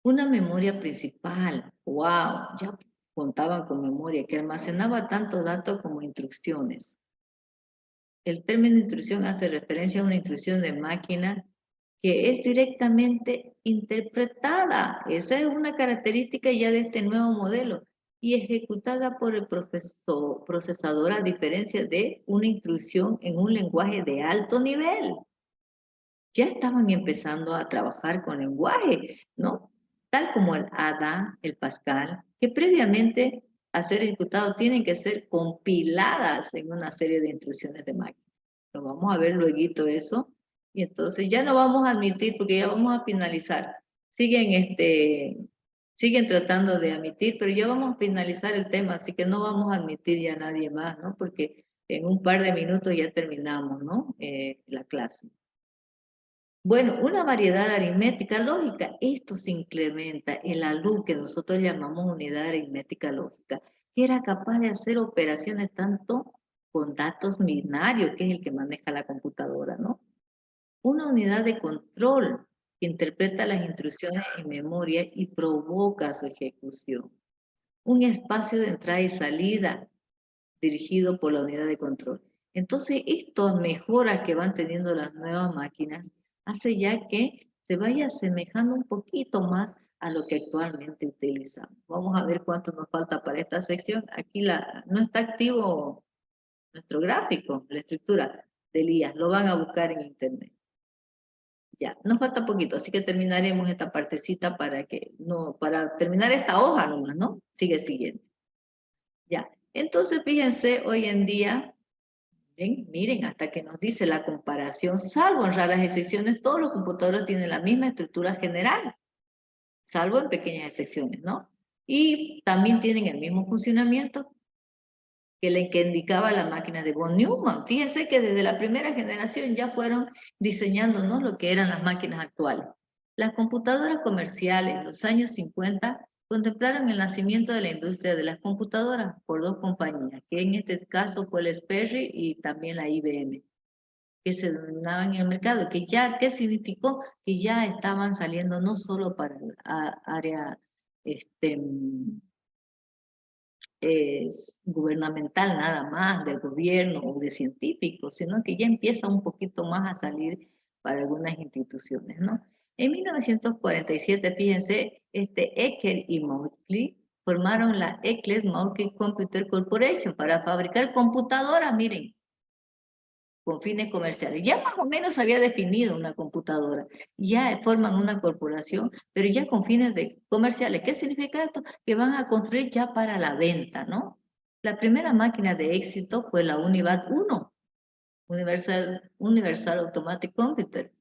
Una memoria principal. ¡Wow! Ya contaban con memoria que almacenaba tanto datos como instrucciones. El término instrucción hace referencia a una instrucción de máquina que es directamente interpretada. Esa es una característica ya de este nuevo modelo y ejecutada por el procesador, a diferencia de una instrucción en un lenguaje de alto nivel. Ya estaban empezando a trabajar con lenguaje, ¿no? Tal como el Ada, el Pascal, que previamente a ser ejecutados tienen que ser compiladas en una serie de instrucciones de máquina. Lo vamos a ver luego eso. Y entonces ya no vamos a admitir, porque ya vamos a finalizar. Siguen tratando de admitir, pero ya vamos a finalizar el tema, así que no vamos a admitir ya a nadie más, ¿no? Porque en un par de minutos ya terminamos, ¿no? La clase. Bueno, una variedad aritmética lógica. Esto se incrementa en la luz que nosotros llamamos unidad aritmética lógica, que era capaz de hacer operaciones tanto con datos binarios, que es el que maneja la computadora, ¿no? Una unidad de control que interpreta las instrucciones en memoria y provoca su ejecución. Un espacio de entrada y salida dirigido por la unidad de control. Entonces, estas mejoras que van teniendo las nuevas máquinas hace ya que se vaya asemejando un poquito más a lo que actualmente utilizamos. Vamos a ver cuánto nos falta para esta sección. Aquí no está activo nuestro gráfico, la estructura del IAS. Lo van a buscar en internet. Ya, nos falta poquito, así que terminaremos esta partecita para terminar esta hoja nomás, ¿no? Sigue siguiente. Ya, entonces fíjense, hoy en día, miren, hasta que nos dice la comparación, salvo en raras excepciones, todos los computadores tienen la misma estructura general, salvo en pequeñas excepciones, ¿no? Y también tienen el mismo funcionamiento que indicaba la máquina de von Neumann. Fíjense que desde la primera generación ya fueron diseñándonos lo que eran las máquinas actuales. Las computadoras comerciales en los años 50 contemplaron el nacimiento de la industria de las computadoras por dos compañías, que en este caso fue la Sperry y también la IBM, que se dominaban en el mercado, ¿qué significó? Que ya estaban saliendo no solo para el área gubernamental nada más, del gobierno o de científicos, sino que ya empieza un poquito más a salir para algunas instituciones, ¿no? En 1947, fíjense, Eckert y Mauchly formaron la Eckert-Mauchly Computer Corporation para fabricar computadoras, miren, con fines comerciales. Ya más o menos había definido una computadora. Ya forman una corporación, pero ya con fines comerciales. ¿Qué significa esto? Que van a construir ya para la venta, ¿no? La primera máquina de éxito fue la UNIVAC 1, Universal Automatic Computer.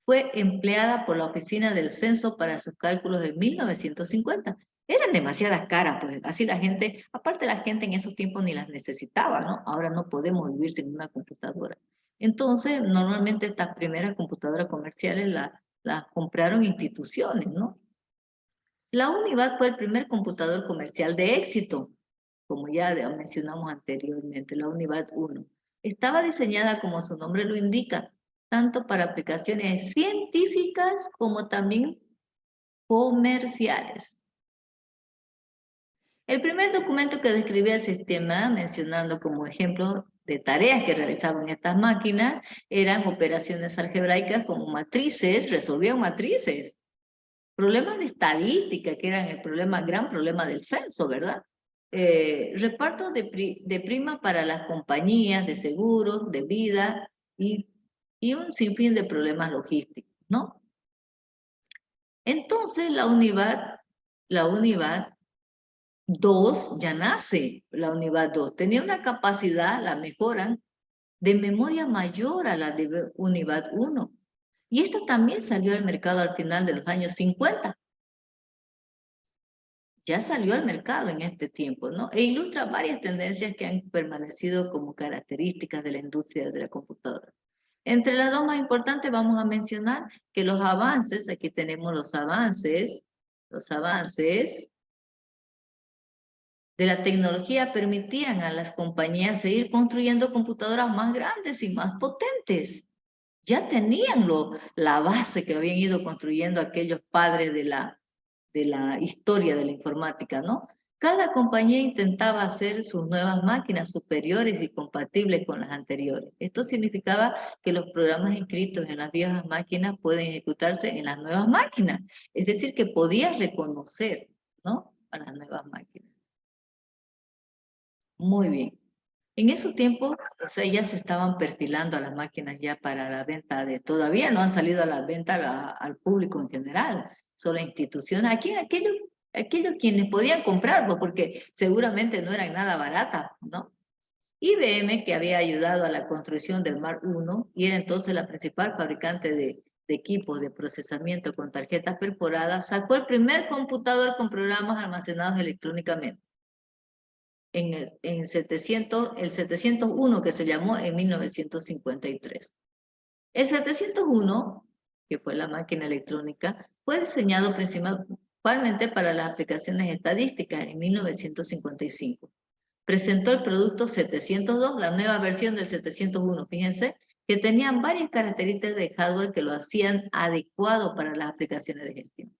Fue empleada por la Oficina del Censo para sus cálculos de 1950. Eran demasiadas caras, pues así la gente, aparte la gente en esos tiempos ni las necesitaba, ¿no? Ahora no podemos vivir sin una computadora. Entonces, normalmente estas primeras computadoras comerciales las compraron instituciones, ¿no? La UNIVAC fue el primer computador comercial de éxito, como ya mencionamos anteriormente, la UNIVAC 1. Estaba diseñada, como su nombre lo indica, tanto para aplicaciones científicas como también comerciales. El primer documento que describía el sistema, mencionando como ejemplo de tareas que realizaban estas máquinas, eran operaciones algebraicas como matrices, resolvían matrices. Problemas de estadística, que eran el gran problema del censo, ¿verdad? Repartos de prima para las compañías de seguros, de vida y un sinfín de problemas logísticos, ¿no? Entonces la UNIVAD 2 ya nace, la UNIVAD 2. Tenía una capacidad, la mejoran, de memoria mayor a la de UNIVAD 1. Y esta también salió al mercado al final de los años 50. Ya salió al mercado en este tiempo, ¿no? E ilustra varias tendencias que han permanecido como características de la industria de la computadora. Entre las dos más importantes vamos a mencionar que los avances, aquí tenemos los avances de la tecnología permitían a las compañías seguir construyendo computadoras más grandes y más potentes. Ya tenían la base que habían ido construyendo aquellos padres de la historia de la informática, ¿no? Cada compañía intentaba hacer sus nuevas máquinas superiores y compatibles con las anteriores. Esto significaba que los programas inscritos en las viejas máquinas pueden ejecutarse en las nuevas máquinas. Es decir, que podías reconocer, ¿no?, a las nuevas máquinas. Muy bien. En esos tiempos, o sea, ya se estaban perfilando a las máquinas ya para la venta todavía no han salido a la venta al público en general, solo instituciones. Aquí aquellos quienes podían comprar, pues, porque seguramente no eran nada baratas, ¿no? IBM, que había ayudado a la construcción del Mark I y era entonces la principal fabricante de equipos de procesamiento con tarjetas perforadas, sacó el primer computador con programas almacenados electrónicamente. El 701, que se llamó en 1953. El 701, que fue la máquina electrónica, fue diseñado principalmente para las aplicaciones estadísticas en 1955. Presentó el producto 702, la nueva versión del 701, fíjense, que tenían varias características de hardware que lo hacían adecuado para las aplicaciones de gestión.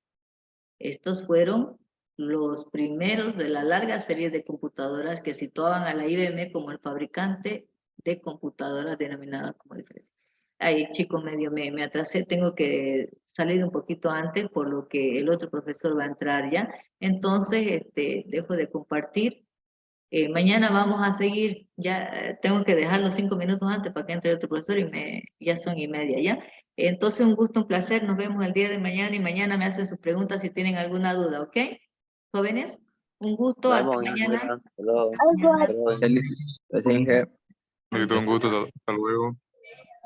Estos fueron los primeros de la larga serie de computadoras que situaban a la IBM como el fabricante de computadoras denominadas como diferencia. Ay, chicos, medio me atrasé, tengo que salir un poquito antes por lo que el otro profesor va a entrar ya. Entonces, dejo de compartir. Mañana vamos a seguir, ya tengo que dejar los 5 minutos antes para que entre otro profesor y ya son 1:30 ya. Entonces, un gusto, un placer, nos vemos el día de mañana y mañana me hacen sus preguntas si tienen alguna duda, ¿ok? Jóvenes, un gusto, hasta Vamos, mañana. hasta luego. Hasta mañana. Hasta luego. Un gusto, hasta luego.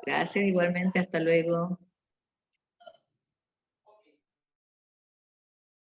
Gracias, igualmente, hasta luego.